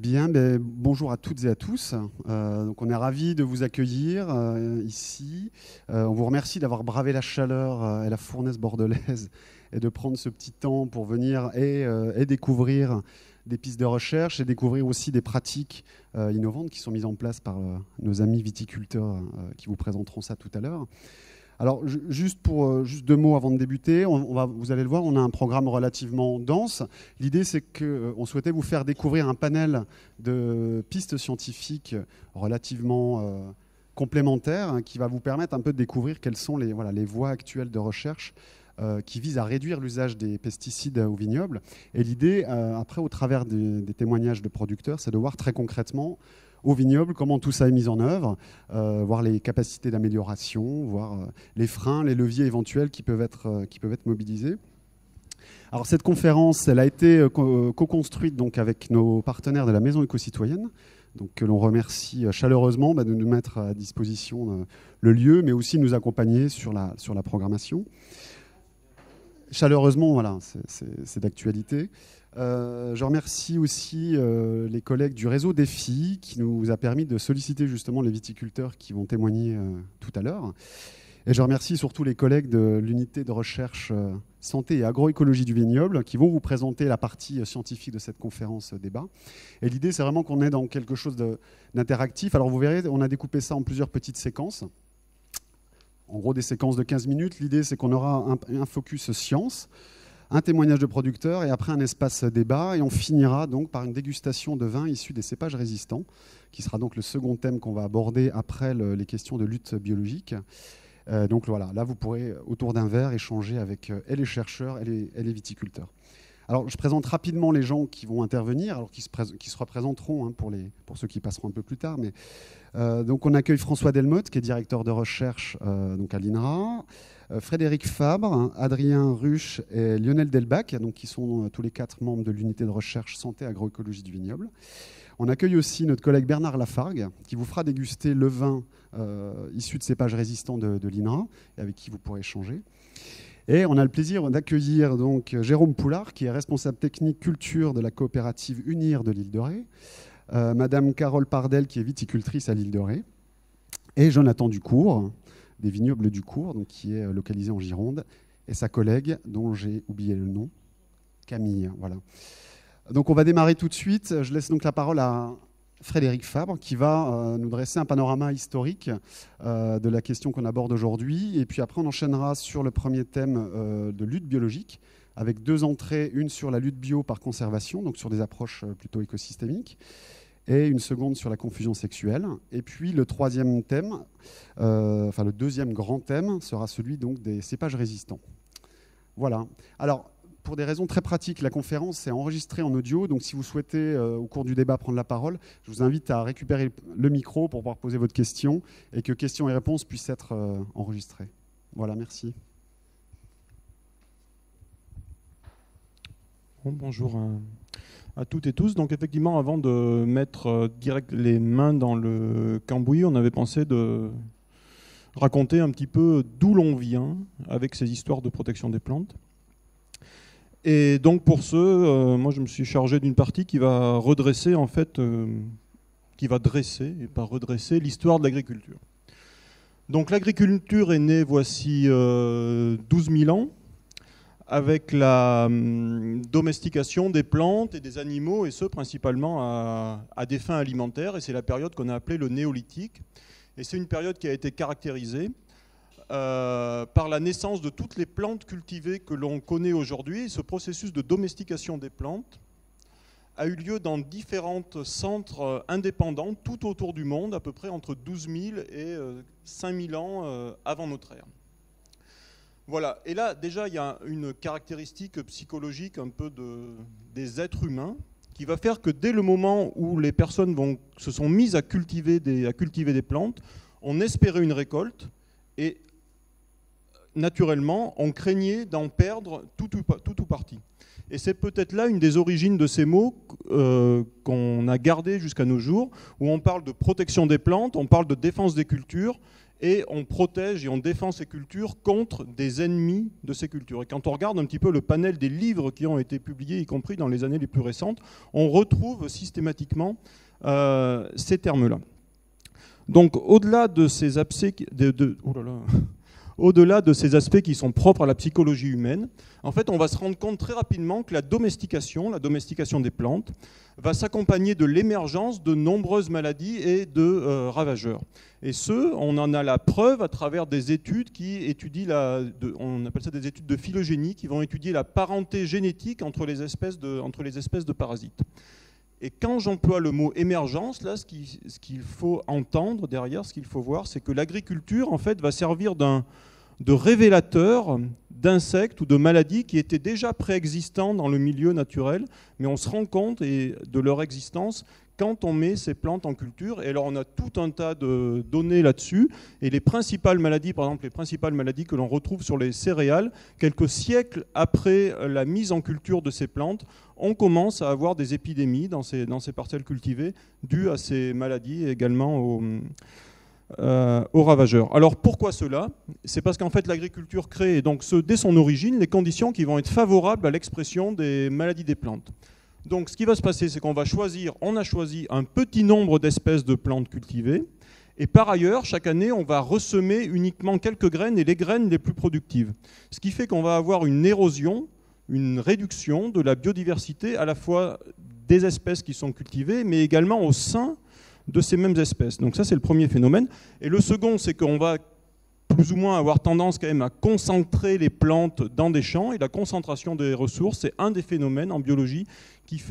Bien, bonjour à toutes et à tous. Donc on est ravis de vous accueillir ici. On vous remercie d'avoir bravé la chaleur et la fournaise bordelaise et de prendre ce petit temps pour venir et découvrir des pistes de recherche et découvrir aussi des pratiques innovantes qui sont mises en place par nos amis viticulteurs qui vous présenteront ça tout à l'heure. Alors, juste deux mots avant de débuter, vous allez le voir, on a un programme relativement dense. L'idée, c'est qu'on souhaitait vous faire découvrir un panel de pistes scientifiques relativement complémentaires qui va vous permettre un peu de découvrir quelles sont les voies actuelles de recherche qui visent à réduire l'usage des pesticides au vignoble. Et l'idée, après, au travers des témoignages de producteurs, c'est de voir très concrètement au vignoble, comment tout ça est mis en œuvre, voir les capacités d'amélioration, voir les freins, les leviers éventuels qui peuvent être mobilisés. Alors cette conférence, elle a été co-construite donc avec nos partenaires de la Maison éco-citoyenne, donc que l'on remercie chaleureusement de nous mettre à disposition le lieu, mais aussi de nous accompagner sur la programmation. Chaleureusement, voilà, c'est d'actualité. Je remercie aussi les collègues du réseau Défi qui nous a permis de solliciter justement les viticulteurs qui vont témoigner tout à l'heure. Et je remercie surtout les collègues de l'unité de recherche santé et agroécologie du vignoble qui vont vous présenter la partie scientifique de cette conférence débat. Et l'idée, c'est vraiment qu'on est dans quelque chose d'interactif. Alors vous verrez, on a découpé ça en plusieurs petites séquences. En gros, des séquences de 15 minutes. L'idée, c'est qu'on aura un focus science, un témoignage de producteurs et après un espace débat. Et on finira donc par une dégustation de vin issu des cépages résistants, qui sera donc le second thème qu'on va aborder après les questions de lutte biologique. Donc voilà, là vous pourrez autour d'un verre échanger avec et les chercheurs et les viticulteurs. Alors je présente rapidement les gens qui vont intervenir, alors qui se représenteront pour ceux qui passeront un peu plus tard. Mais, donc on accueille François Delmotte, qui est directeur de recherche donc à l'INRA. Frédéric Fabre, Adrien Ruche et Lionel Delbach, donc, qui sont tous les 4 membres de l'unité de recherche santé agroécologie du vignoble. On accueille aussi notre collègue Bernard Lafargue, qui vous fera déguster le vin issu de cépages résistants de l'INRA, et avec qui vous pourrez échanger. Et on a le plaisir d'accueillir donc Jérôme Poulard, qui est responsable technique culture de la coopérative Unir de l'île de Ré, Madame Carole Pardel, qui est viticultrice à l'île de Ré, et Jonathan Ducour, des vignobles du Cours, donc qui est localisé en Gironde, et sa collègue, dont j'ai oublié le nom, Camille. Voilà. Donc on va démarrer tout de suite. Je laisse donc la parole à Frédéric Fabre, qui va nous dresser un panorama historique de la question qu'on aborde aujourd'hui. Et puis après, on enchaînera sur le premier thème de lutte biologique, avec 2 entrées, une sur la lutte bio par conservation, donc sur des approches plutôt écosystémiques, et une seconde sur la confusion sexuelle. Et puis le troisième thème, le deuxième grand thème, sera celui donc des cépages résistants. Voilà. Alors, pour des raisons très pratiques, la conférence est enregistrée en audio, donc si vous souhaitez, au cours du débat, prendre la parole, je vous invite à récupérer le micro pour pouvoir poser votre question et que questions et réponses puissent être enregistrées. Voilà, merci. Bonjour à toutes et tous. Donc effectivement, avant de mettre direct les mains dans le cambouis, on avait pensé de raconter un petit peu d'où l'on vient avec ces histoires de protection des plantes. Et donc pour ce, moi je me suis chargé d'une partie qui va redresser en fait, qui va dresser et pas redresser l'histoire de l'agriculture. Donc l'agriculture est née voici 12 000 ans avec la domestication des plantes et des animaux, et ce principalement à des fins alimentaires, et c'est la période qu'on a appelée le néolithique. Et c'est une période qui a été caractérisée par la naissance de toutes les plantes cultivées que l'on connaît aujourd'hui. Ce processus de domestication des plantes a eu lieu dans différents centres indépendants tout autour du monde, à peu près entre 12 000 et 5 000 ans avant notre ère. Voilà, et là déjà il y a une caractéristique psychologique un peu des êtres humains qui va faire que dès le moment où les personnes se sont mises à cultiver des plantes, on espérait une récolte et naturellement on craignait d'en perdre tout ou partie. Et c'est peut-être là une des origines de ces mots qu'on a gardés jusqu'à nos jours, où on parle de protection des plantes, on parle de défense des cultures, et on protège et on défend ces cultures contre des ennemis de ces cultures. Et quand on regarde un petit peu le panel des livres qui ont été publiés, y compris dans les années les plus récentes, on retrouve systématiquement ces termes-là. Donc au-delà de ces aspects au-delà de ces aspects qui sont propres à la psychologie humaine, en fait, on va se rendre compte très rapidement que la domestication des plantes, va s'accompagner de l'émergence de nombreuses maladies et de ravageurs. Et on en a la preuve à travers des études qui étudient, on appelle ça des études de phylogénie, qui vont étudier la parenté génétique entre les espèces de parasites. Et quand j'emploie le mot émergence, là, ce qu'il faut entendre derrière, ce qu'il faut voir, c'est que l'agriculture, en fait, va servir de révélateur d'insectes ou de maladies qui étaient déjà préexistants dans le milieu naturel, mais on se rend compte de leur existence quand on met ces plantes en culture. Et alors on a tout un tas de données là-dessus, et les principales maladies, par exemple les principales maladies que l'on retrouve sur les céréales, quelques siècles après la mise en culture de ces plantes, on commence à avoir des épidémies dans ces parcelles cultivées dues à ces maladies et également aux ravageurs. Alors pourquoi cela? C'est parce qu'en fait l'agriculture crée, donc dès son origine, les conditions qui vont être favorables à l'expression des maladies des plantes. Donc ce qui va se passer, c'est qu'on a choisi un petit nombre d'espèces de plantes cultivées, et par ailleurs, chaque année, on va ressemer uniquement quelques graines, et les graines les plus productives. Ce qui fait qu'on va avoir une érosion, une réduction de la biodiversité, à la fois des espèces qui sont cultivées, mais également au sein de ces mêmes espèces. Donc ça, c'est le premier phénomène. Et le second, c'est qu'on va plus ou moins avoir tendance quand même à concentrer les plantes dans des champs, et la concentration des ressources, c'est un des phénomènes en biologie qui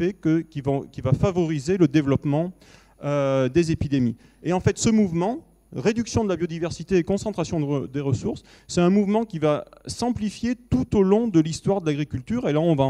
va favoriser le développement des épidémies. Et en fait, ce mouvement, réduction de la biodiversité et concentration des ressources, c'est un mouvement qui va s'amplifier tout au long de l'histoire de l'agriculture. Et là, on va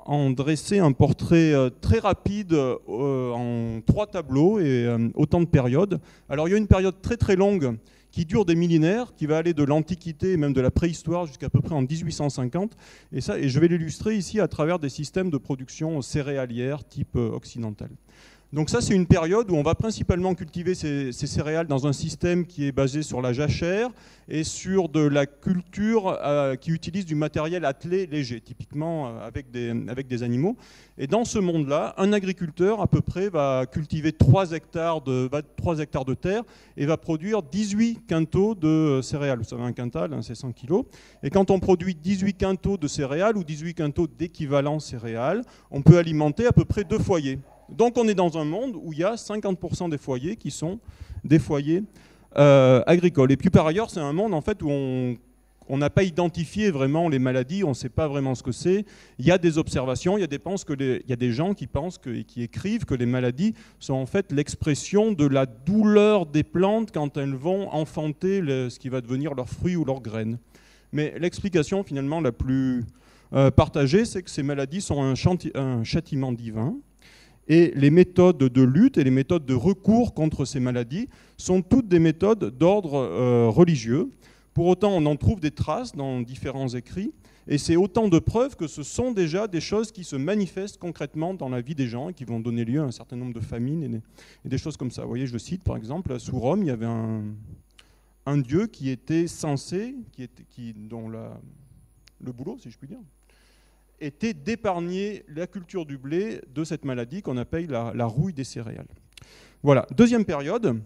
en dresser un portrait très rapide en 3 tableaux et autant de périodes. Alors, il y a une période très très longue qui dure des millénaires, qui va aller de l'Antiquité et même de la préhistoire jusqu'à peu près en 1850. Et je vais l'illustrer ici à travers des systèmes de production céréalière type occidental. Donc ça, c'est une période où on va principalement cultiver ces céréales dans un système qui est basé sur la jachère et sur de la culture qui utilise du matériel attelé léger, typiquement avec des animaux. Et dans ce monde-là, un agriculteur à peu près va cultiver 3 hectares de terre et va produire 18 quintaux de céréales. Vous savez, un quintal, c'est 100 kilos. Et quand on produit 18 quintaux de céréales ou 18 quintaux d'équivalent céréales, on peut alimenter à peu près 2 foyers. Donc on est dans un monde où il y a 50% des foyers qui sont des foyers agricoles. Et puis par ailleurs, c'est un monde en fait où on n'a pas identifié vraiment les maladies, on ne sait pas vraiment ce que c'est. Il y a des observations, il y a des gens qui pensent et qui écrivent que les maladies sont en fait l'expression de la douleur des plantes quand elles vont enfanter ce qui va devenir leurs fruits ou leurs graines. Mais l'explication finalement la plus partagée, c'est que ces maladies sont un châtiment divin. Et les méthodes de lutte et les méthodes de recours contre ces maladies sont toutes des méthodes d'ordre religieux. Pour autant, on en trouve des traces dans différents écrits. Et c'est autant de preuves que ce sont déjà des choses qui se manifestent concrètement dans la vie des gens et qui vont donner lieu à un certain nombre de famines et des choses comme ça. Vous voyez, je cite par exemple, sous Rome, il y avait un dieu qui était censé, dont le boulot, si je puis dire, était d'épargner la culture du blé de cette maladie qu'on appelle la rouille des céréales. Voilà. Deuxième période,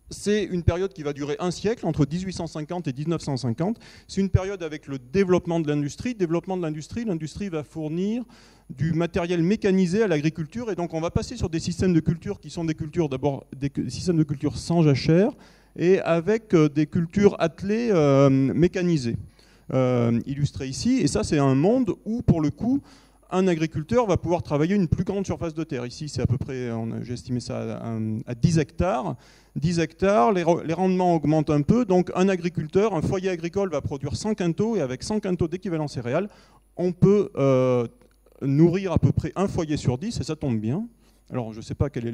c'est une période qui va durer 1 siècle, entre 1850 et 1950. C'est une période avec le développement de l'industrie. Développement de l'industrie, l'industrie va fournir du matériel mécanisé à l'agriculture, et donc on va passer sur des systèmes de culture qui sont des cultures, d'abord des systèmes de culture sans jachère, et avec des cultures attelées mécanisées. Illustré ici, et ça c'est un monde où pour le coup un agriculteur va pouvoir travailler une plus grande surface de terre. Ici c'est à peu près, j'ai estimé ça à 10 hectares. 10 hectares, les rendements augmentent un peu, donc un agriculteur, un foyer agricole va produire 100 quintaux, et avec 100 quintaux d'équivalent céréales, on peut nourrir à peu près un foyer sur 10, et ça tombe bien. Alors, je ne sais pas quel est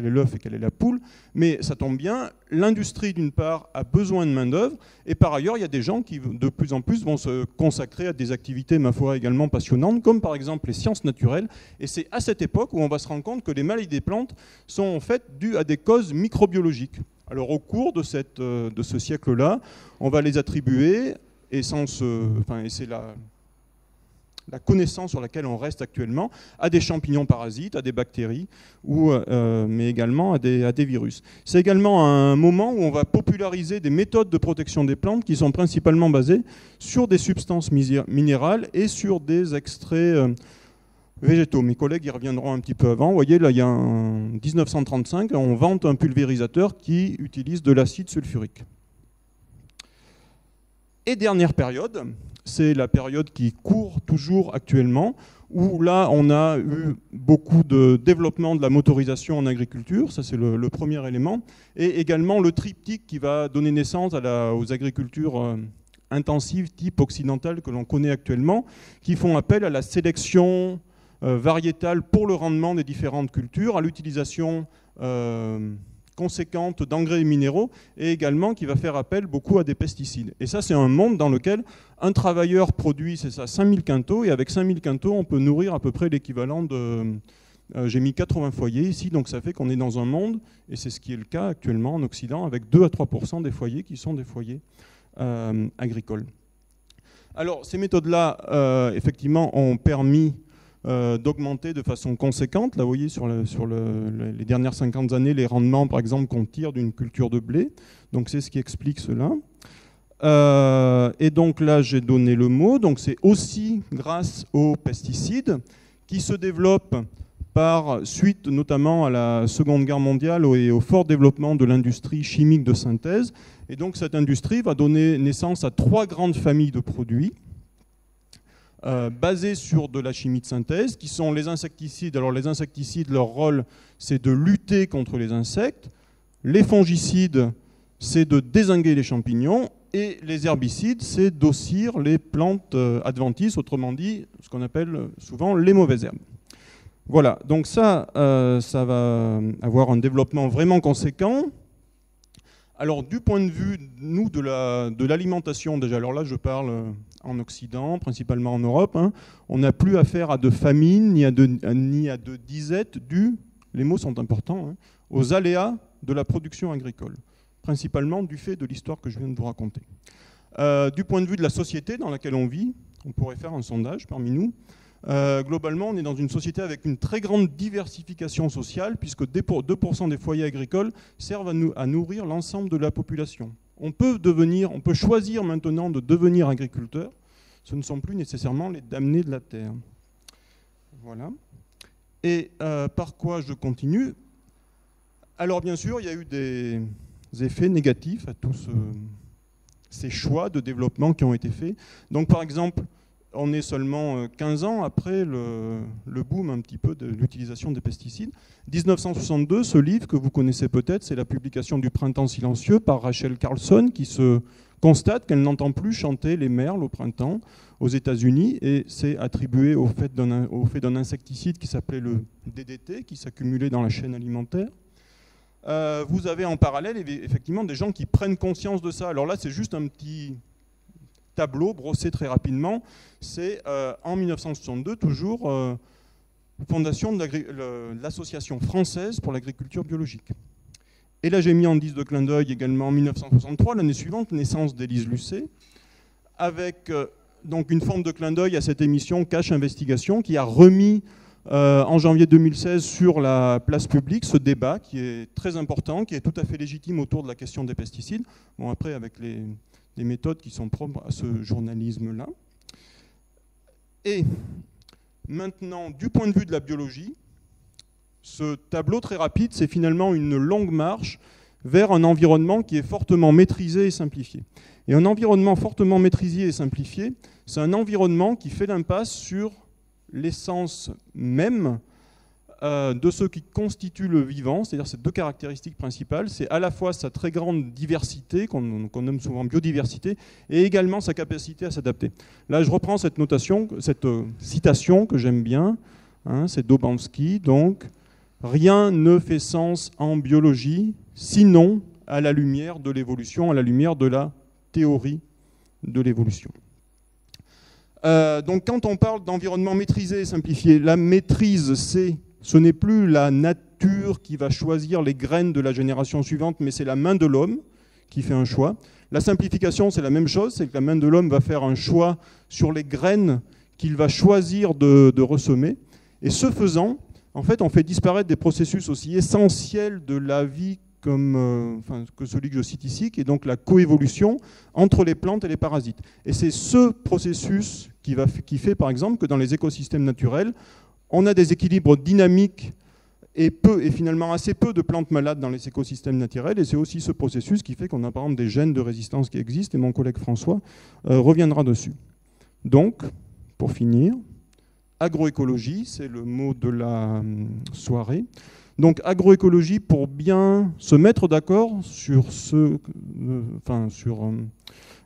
l'œuf et quelle est la poule, mais ça tombe bien. L'industrie, d'une part, a besoin de main-d'œuvre, et par ailleurs, il y a des gens qui, de plus en plus, vont se consacrer à des activités, ma foi, également passionnantes, comme par exemple les sciences naturelles. Et c'est à cette époque où on va se rendre compte que les maladies des plantes sont en fait dues à des causes microbiologiques. Alors au cours de ce siècle-là, on va les attribuer, et c'est la connaissance sur laquelle on reste actuellement, à des champignons parasites, à des bactéries, mais également à des virus. C'est également un moment où on va populariser des méthodes de protection des plantes qui sont principalement basées sur des substances minérales et sur des extraits végétaux. Mes collègues y reviendront un petit peu avant. Vous voyez, là, il y a en 1935, on vante un pulvérisateur qui utilise de l'acide sulfurique. Et dernière période, c'est la période qui court toujours actuellement, où là, on a eu beaucoup de développement de la motorisation en agriculture, ça c'est le premier élément, et également le triptyque qui va donner naissance aux agricultures intensives type occidentale que l'on connaît actuellement, qui font appel à la sélection variétale pour le rendement des différentes cultures, à l'utilisation conséquente d'engrais minéraux et également qui va faire appel beaucoup à des pesticides. Et ça, c'est un monde dans lequel un travailleur produit, c'est ça, 5000 quintaux, et avec 5000 quintaux, on peut nourrir à peu près l'équivalent de... j'ai mis 80 foyers ici, donc ça fait qu'on est dans un monde, et c'est ce qui est le cas actuellement en Occident, avec 2 à 3% des foyers qui sont des foyers agricoles. Alors, ces méthodes-là, effectivement, ont permis d'augmenter de façon conséquente. Là, vous voyez, sur les dernières 50 années, les rendements, par exemple, qu'on tire d'une culture de blé. Donc, c'est ce qui explique cela. Et donc là, j'ai donné le mot. Donc, c'est aussi grâce aux pesticides qui se développent par suite, notamment à la Seconde Guerre mondiale et au fort développement de l'industrie chimique de synthèse. Et donc, cette industrie va donner naissance à 3 grandes familles de produits. Basés sur de la chimie de synthèse, qui sont les insecticides. Alors les insecticides, leur rôle, c'est de lutter contre les insectes. Les fongicides, c'est de dézinguer les champignons. Et les herbicides, c'est d'ossir les plantes adventices, autrement dit, ce qu'on appelle souvent les mauvaises herbes. Voilà, donc ça va avoir un développement vraiment conséquent. Alors, du point de vue, nous, de l'alimentation, déjà, alors là, je parle en Occident, principalement en Europe, hein, on n'a plus affaire à de famine, ni à de disette, les mots sont importants, hein, aux aléas de la production agricole, principalement du fait de l'histoire que je viens de vous raconter. Du point de vue de la société dans laquelle on vit, on pourrait faire un sondage parmi nous. Globalement, on est dans une société avec une très grande diversification sociale, puisque 2% des foyers agricoles servent à nourrir l'ensemble de la population. On peut choisir maintenant de devenir agriculteur. Ce ne sont plus nécessairement les damnés de la terre. Voilà. Et par quoi je continue? Alors bien sûr, il y a eu des effets négatifs à tous ces choix de développement qui ont été faits. Donc par exemple, on est seulement 15 ans après le boom un petit peu de l'utilisation des pesticides. 1962, ce livre que vous connaissez peut-être, c'est la publication du Printemps silencieux par Rachel Carlson, qui se constate qu'elle n'entend plus chanter les merles au printemps aux États-Unis, et c'est attribué au fait d'un insecticide qui s'appelait le DDT, qui s'accumulait dans la chaîne alimentaire. Vous avez en parallèle effectivement des gens qui prennent conscience de ça. Alors là, c'est juste un petit tableau brossé très rapidement. C'est en 1962, toujours, fondation de l'Association française pour l'agriculture biologique. Et là, j'ai mis en guise de clin d'œil également en 1963, l'année suivante, naissance d'Élise Lucet, avec donc une forme de clin d'œil à cette émission Cache Investigation qui a remis en janvier 2016 sur la place publique ce débat qui est très important, qui est tout à fait légitime autour de la question des pesticides. Bon, après, avec les méthodes qui sont propres à ce journalisme-là. Et maintenant, du point de vue de la biologie, ce tableau très rapide, c'est finalement une longue marche vers un environnement qui est fortement maîtrisé et simplifié. Et un environnement fortement maîtrisé et simplifié, c'est un environnement qui fait l'impasse sur l'essence même de ce qui constitue le vivant, c'est-à-dire ces 2 caractéristiques principales, c'est à la fois sa très grande diversité, qu'on nomme souvent biodiversité, et également sa capacité à s'adapter. Là, je reprends cette citation que j'aime bien, hein, c'est Dobanski, donc « Rien ne fait sens en biologie, sinon à la lumière de l'évolution, à la lumière de la théorie de l'évolution ». Donc quand on parle d'environnement maîtrisé et simplifié, la maîtrise, c'est Ce n'est plus la nature qui va choisir les graines de la génération suivante, mais c'est la main de l'homme qui fait un choix. La simplification, c'est la même chose, c'est que la main de l'homme va faire un choix sur les graines qu'il va choisir de ressemer. Et ce faisant, en fait, on fait disparaître des processus aussi essentiels de la vie que celui que je cite ici, qui est donc la coévolution entre les plantes et les parasites. Et c'est ce processus qui fait, par exemple, que dans les écosystèmes naturels, on a des équilibres dynamiques et finalement assez peu de plantes malades dans les écosystèmes naturels. Et c'est aussi ce processus qui fait qu'on a par exemple des gènes de résistance qui existent, et mon collègue François reviendra dessus. Donc, pour finir, agroécologie, c'est le mot de la soirée. Donc agroécologie, pour bien se mettre d'accord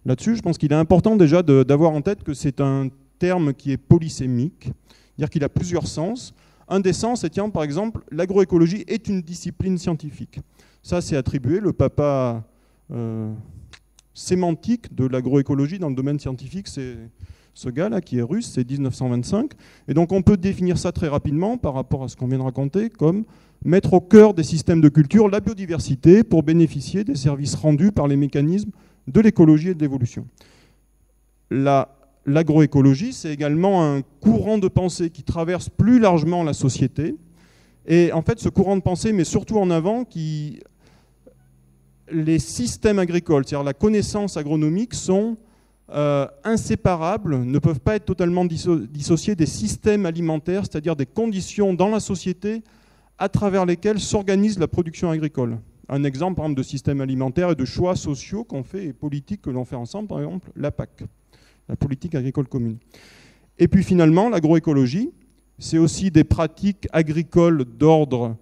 là-dessus, je pense qu'il est important déjà d'avoir en tête que c'est un terme qui est polysémique, c'est-à-dire qu'il a plusieurs sens. Un des sens, c'est, tiens, par exemple, l'agroécologie est une discipline scientifique. Ça, c'est attribué, le papa sémantique de l'agroécologie dans le domaine scientifique, c'est ce gars-là qui est russe, c'est 1925. Et donc on peut définir ça très rapidement par rapport à ce qu'on vient de raconter comme mettre au cœur des systèmes de culture la biodiversité pour bénéficier des services rendus par les mécanismes de l'écologie et de l'évolution. L'agroécologie, c'est également un courant de pensée qui traverse plus largement la société. Et en fait, ce courant de pensée met surtout en avant les systèmes agricoles, c'est-à-dire la connaissance agronomique, sont inséparables, ne peuvent pas être totalement dissociés des systèmes alimentaires, c'est-à-dire des conditions dans la société à travers lesquelles s'organise la production agricole. Un exemple, par exemple, de système alimentaire et de choix sociaux qu'on fait et politiques que l'on fait ensemble, par exemple, la PAC, la politique agricole commune. Et puis finalement, l'agroécologie, c'est aussi des pratiques agricoles d'ordre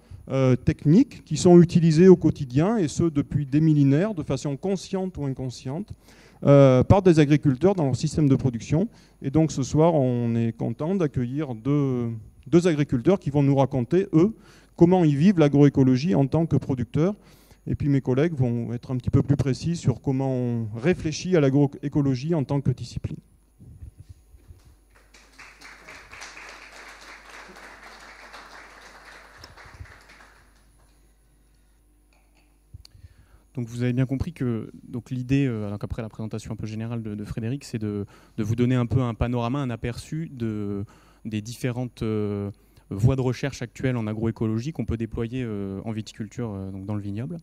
technique qui sont utilisées au quotidien, et ce depuis des millénaires, de façon consciente ou inconsciente, par des agriculteurs dans leur système de production. Et donc ce soir, on est content d'accueillir deux agriculteurs qui vont nous raconter, eux, comment ils vivent l'agroécologie en tant que producteurs. Et puis mes collègues vont être un petit peu plus précis sur comment on réfléchit à l'agroécologie en tant que discipline. Donc vous avez bien compris que l'idée, après la présentation un peu générale de Frédéric, c'est de vous donner un peu un panorama, un aperçu des différentes voies de recherche actuelles en agroécologie qu'on peut déployer en viticulture, donc dans le vignoble.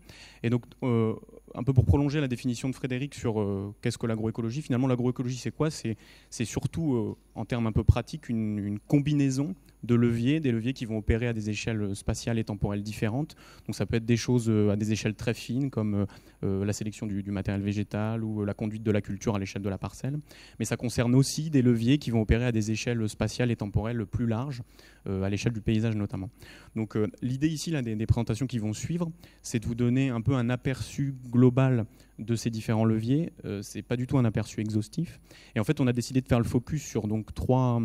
Et donc, un peu pour prolonger la définition de Frédéric sur qu'est-ce que l'agroécologie, finalement l'agroécologie c'est quoi ? C'est surtout, en termes un peu pratiques, une combinaison de leviers, des leviers qui vont opérer à des échelles spatiales et temporelles différentes. Donc ça peut être des choses à des échelles très fines, comme la sélection du matériel végétal ou la conduite de la culture à l'échelle de la parcelle. Mais ça concerne aussi des leviers qui vont opérer à des échelles spatiales et temporelles plus larges, à l'échelle du paysage notamment. Donc l'idée ici là, des présentations qui vont suivre, c'est de vous donner un peu un aperçu global de ces différents leviers. C'est pas du tout un aperçu exhaustif. Et en fait, on a décidé de faire le focus sur donc trois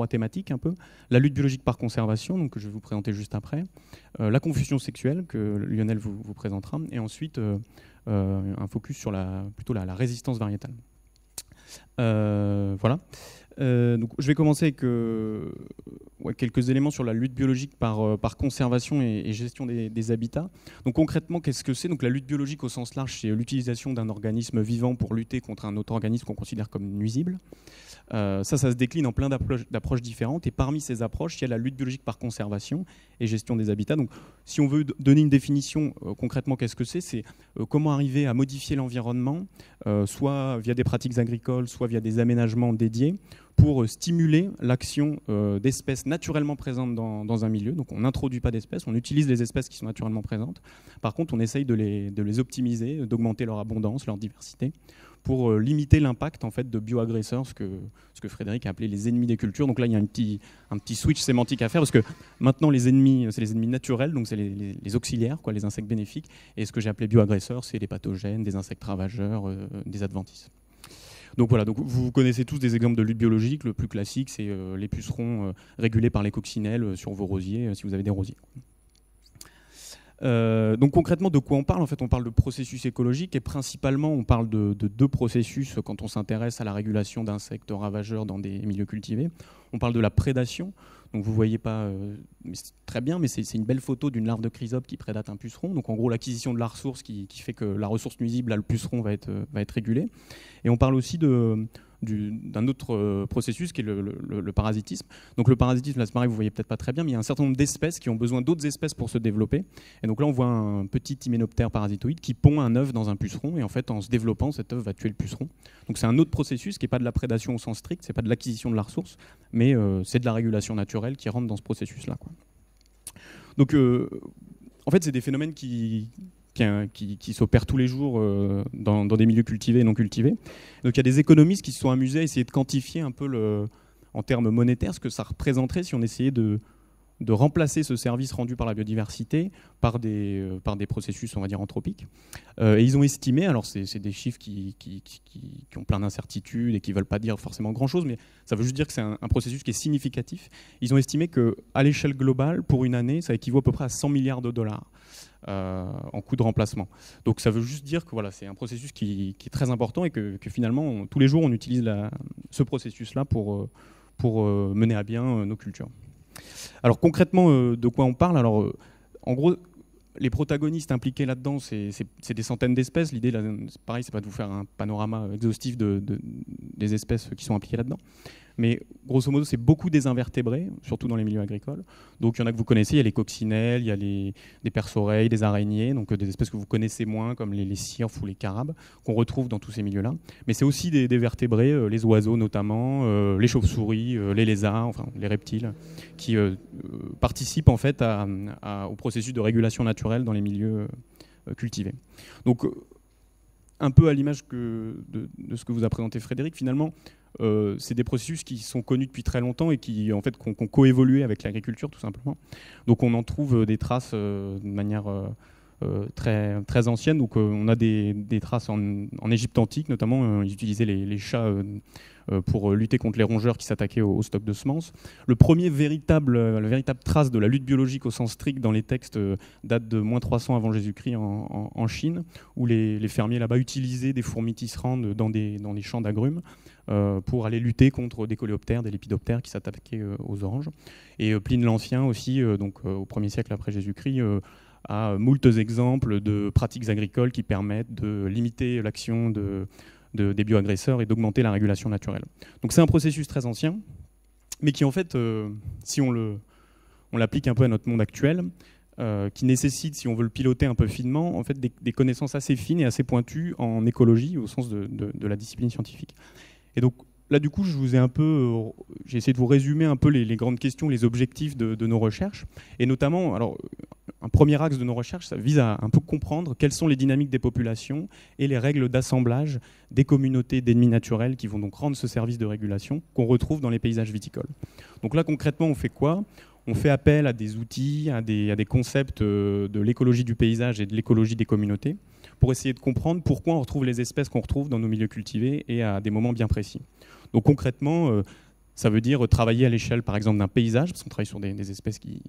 thématiques un peu. La lutte biologique par conservation, donc, que je vais vous présenter juste après. La confusion sexuelle, que Lionel vous présentera. Et ensuite, un focus sur plutôt la résistance variétale. Voilà. Donc, je vais commencer avec quelques éléments sur la lutte biologique par conservation et gestion des habitats. Donc concrètement, qu'est-ce que c'est ? Donc la lutte biologique au sens large, c'est l'utilisation d'un organisme vivant pour lutter contre un autre organisme qu'on considère comme nuisible. Ça se décline en plein d'approches différentes, et parmi ces approches, il y a la lutte biologique par conservation et gestion des habitats. Donc si on veut donner une définition, concrètement, qu'est-ce que c'est ? C'est comment arriver à modifier l'environnement, soit via des pratiques agricoles, soit via des aménagements dédiés, pour stimuler l'action d'espèces naturellement présentes dans un milieu. Donc on n'introduit pas d'espèces, on utilise les espèces qui sont naturellement présentes. Par contre, on essaye de les optimiser, d'augmenter leur abondance, leur diversité, pour limiter l'impact en fait, de bioagresseurs, ce que Frédéric a appelé les ennemis des cultures. Donc là, il y a un petit switch sémantique à faire, parce que maintenant, les ennemis, c'est les ennemis naturels, donc c'est les auxiliaires, quoi, les insectes bénéfiques, et ce que j'ai appelé bioagresseurs, c'est les pathogènes, des insectes ravageurs, des adventices. Donc voilà, donc vous connaissez tous des exemples de lutte biologique. Le plus classique, c'est les pucerons régulés par les coccinelles sur vos rosiers, si vous avez des rosiers. Donc concrètement, de quoi on parle ? En fait, on parle de processus écologiques, et principalement, on parle de deux processus quand on s'intéresse à la régulation d'insectes ravageurs dans des milieux cultivés. On parle de la prédation. Donc vous ne voyez pas très bien, mais c'est une belle photo d'une larve de chrysope qui prédate un puceron. Donc en gros, l'acquisition de la ressource qui fait que la ressource nuisible, là, le puceron va être régulée. Et on parle aussi d'un autre processus qui est le parasitisme. Donc le parasitisme, là c'est pareil, vous ne voyez peut-être pas très bien, mais il y a un certain nombre d'espèces qui ont besoin d'autres espèces pour se développer. Et donc là on voit un petit hyménoptère parasitoïde qui pond un œuf dans un puceron, et en fait en se développant, cet œuf va tuer le puceron. Donc c'est un autre processus qui n'est pas de la prédation au sens strict, c'est pas de l'acquisition de la ressource, mais c'est de la régulation naturelle qui rentre dans ce processus-là, quoi. Donc en fait c'est des phénomènes qui s'opèrent tous les jours dans des milieux cultivés et non cultivés. Donc il y a des économistes qui se sont amusés à essayer de quantifier un peu en termes monétaires ce que ça représenterait si on essayait de remplacer ce service rendu par la biodiversité par des processus, on va dire, anthropiques. Et ils ont estimé, alors c'est des chiffres qui ont plein d'incertitudes et qui ne veulent pas dire forcément grand-chose, mais ça veut juste dire que c'est un processus qui est significatif. Ils ont estimé qu'à l'échelle globale, pour une année, ça équivaut à peu près à 100 milliards de dollars. En coût de remplacement. Donc ça veut juste dire que voilà, c'est un processus qui est très important et que finalement, tous les jours, on utilise ce processus-là pour mener à bien nos cultures. Alors concrètement, de quoi on parle ? Alors, en gros, les protagonistes impliqués là-dedans, c'est des centaines d'espèces. L'idée, là, pareil, c'est pas de vous faire un panorama exhaustif des espèces qui sont impliquées là-dedans. Mais grosso modo, c'est beaucoup des invertébrés, surtout dans les milieux agricoles. Donc il y en a que vous connaissez, il y a les coccinelles, il y a des perce-oreilles, des araignées, donc des espèces que vous connaissez moins, comme les cirfes ou les carabes, qu'on retrouve dans tous ces milieux-là. Mais c'est aussi des vertébrés, les oiseaux notamment, les chauves-souris, les lézards, enfin les reptiles, qui participent en fait au processus de régulation naturelle dans les milieux cultivés. Donc un peu à l'image de ce que vous a présenté Frédéric, finalement, c'est des processus qui sont connus depuis très longtemps et qui en fait, ont coévolué avec l'agriculture tout simplement. Donc on en trouve des traces de manière très, très ancienne. Donc on a des traces en Égypte antique, notamment ils utilisaient les chats pour lutter contre les rongeurs qui s'attaquaient au stock de semences. La véritable trace de la lutte biologique au sens strict dans les textes date de moins 300 avant Jésus-Christ en Chine, où les fermiers là-bas utilisaient des fourmis tisserandes dans les champs d'agrumes pour aller lutter contre des coléoptères, des lépidoptères qui s'attaquaient aux oranges. Et Pline l'Ancien aussi, donc au 1er siècle après Jésus-Christ, a moultes exemples de pratiques agricoles qui permettent de limiter l'action des bioagresseurs et d'augmenter la régulation naturelle. Donc c'est un processus très ancien, mais qui en fait, si on l'applique un peu à notre monde actuel, qui nécessite, si on veut le piloter un peu finement, en fait des connaissances assez fines et assez pointues en écologie, au sens de la discipline scientifique. Et donc là, du coup, j'ai essayé de vous résumer un peu les grandes questions, les objectifs de nos recherches, et notamment, alors, un premier axe de nos recherches, ça vise à un peu comprendre quelles sont les dynamiques des populations et les règles d'assemblage des communautés d'ennemis naturels qui vont donc rendre ce service de régulation qu'on retrouve dans les paysages viticoles. Donc là, concrètement, on fait quoi ? On fait appel à des outils, à des concepts de l'écologie du paysage et de l'écologie des communautés pour essayer de comprendre pourquoi on retrouve les espèces qu'on retrouve dans nos milieux cultivés et à des moments bien précis. Donc concrètement, ça veut dire travailler à l'échelle, par exemple, d'un paysage, parce qu'on travaille sur des espèces qui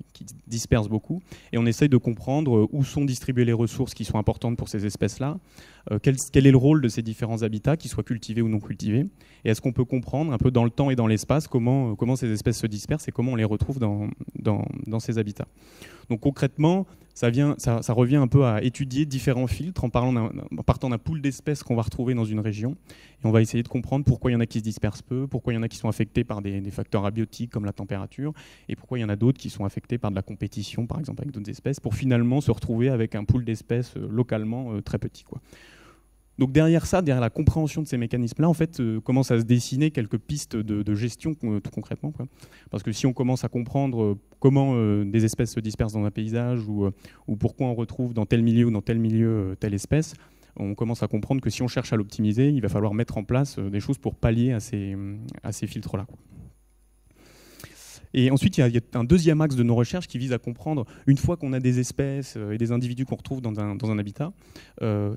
dispersent beaucoup, et on essaye de comprendre où sont distribuées les ressources qui sont importantes pour ces espèces-là, quel est le rôle de ces différents habitats, qu'ils soient cultivés ou non cultivés, et est-ce qu'on peut comprendre un peu dans le temps et dans l'espace comment ces espèces se dispersent et comment on les retrouve dans ces habitats. Donc concrètement, ça revient un peu à étudier différents filtres en partant d'un pool d'espèces qu'on va retrouver dans une région. Et on va essayer de comprendre pourquoi il y en a qui se dispersent peu, pourquoi il y en a qui sont affectés par des facteurs abiotiques comme la température, et pourquoi il y en a d'autres qui sont affectés par de la compétition, par exemple avec d'autres espèces, pour finalement se retrouver avec un pool d'espèces localement très petit, quoi. Donc derrière la compréhension de ces mécanismes-là, en fait, commencent à se dessiner quelques pistes de gestion tout concrètement, quoi. Parce que si on commence à comprendre comment des espèces se dispersent dans un paysage ou pourquoi on retrouve dans tel milieu ou dans tel milieu telle espèce, on commence à comprendre que si on cherche à l'optimiser, il va falloir mettre en place des choses pour pallier à ces filtres-là, quoi. Et ensuite, il y a un deuxième axe de nos recherches qui vise à comprendre, une fois qu'on a des espèces et des individus qu'on retrouve dans un habitat,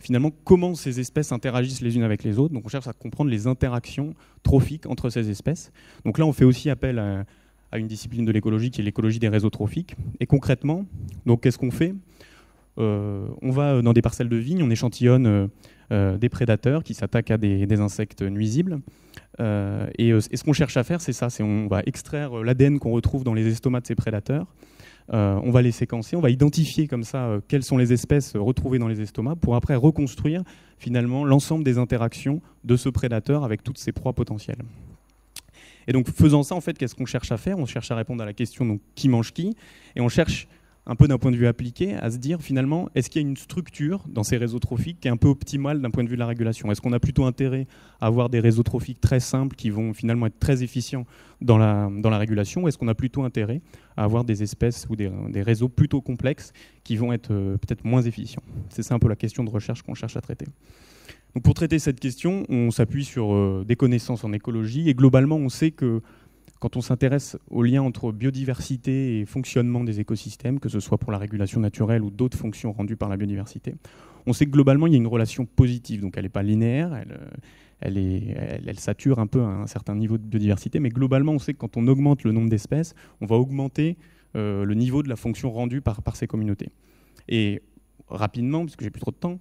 finalement, comment ces espèces interagissent les unes avec les autres. Donc on cherche à comprendre les interactions trophiques entre ces espèces. Donc là, on fait aussi appel à une discipline de l'écologie qui est l'écologie des réseaux trophiques. Et concrètement, donc, qu'est-ce qu'on fait ? On va dans des parcelles de vignes, on échantillonne des prédateurs qui s'attaquent à des insectes nuisibles. Et ce qu'on cherche à faire, c'est ça, on va extraire l'ADN qu'on retrouve dans les estomacs de ces prédateurs, on va les séquencer, on va identifier comme ça quelles sont les espèces retrouvées dans les estomacs pour après reconstruire finalement l'ensemble des interactions de ce prédateur avec toutes ses proies potentielles. Et donc faisant ça, en fait, qu'est-ce qu'on cherche à faire ? On cherche à répondre à la question donc, qui mange qui, et on cherche un peu d'un point de vue appliqué, à se dire finalement, est-ce qu'il y a une structure dans ces réseaux trophiques qui est un peu optimale d'un point de vue de la régulation ? Est-ce qu'on a plutôt intérêt à avoir des réseaux trophiques très simples qui vont finalement être très efficients dans la régulation, ou est-ce qu'on a plutôt intérêt à avoir des espèces ou des réseaux plutôt complexes qui vont être peut-être moins efficients ? C'est ça un peu la question de recherche qu'on cherche à traiter. Donc pour traiter cette question, on s'appuie sur des connaissances en écologie, et globalement, on sait que quand on s'intéresse au lien entre biodiversité et fonctionnement des écosystèmes, que ce soit pour la régulation naturelle ou d'autres fonctions rendues par la biodiversité, on sait que globalement, il y a une relation positive. Donc elle n'est pas linéaire, elle sature un peu un certain niveau de biodiversité, mais globalement, on sait que quand on augmente le nombre d'espèces, on va augmenter le niveau de la fonction rendue par ces communautés. Et rapidement, parce que j'ai plus trop de temps,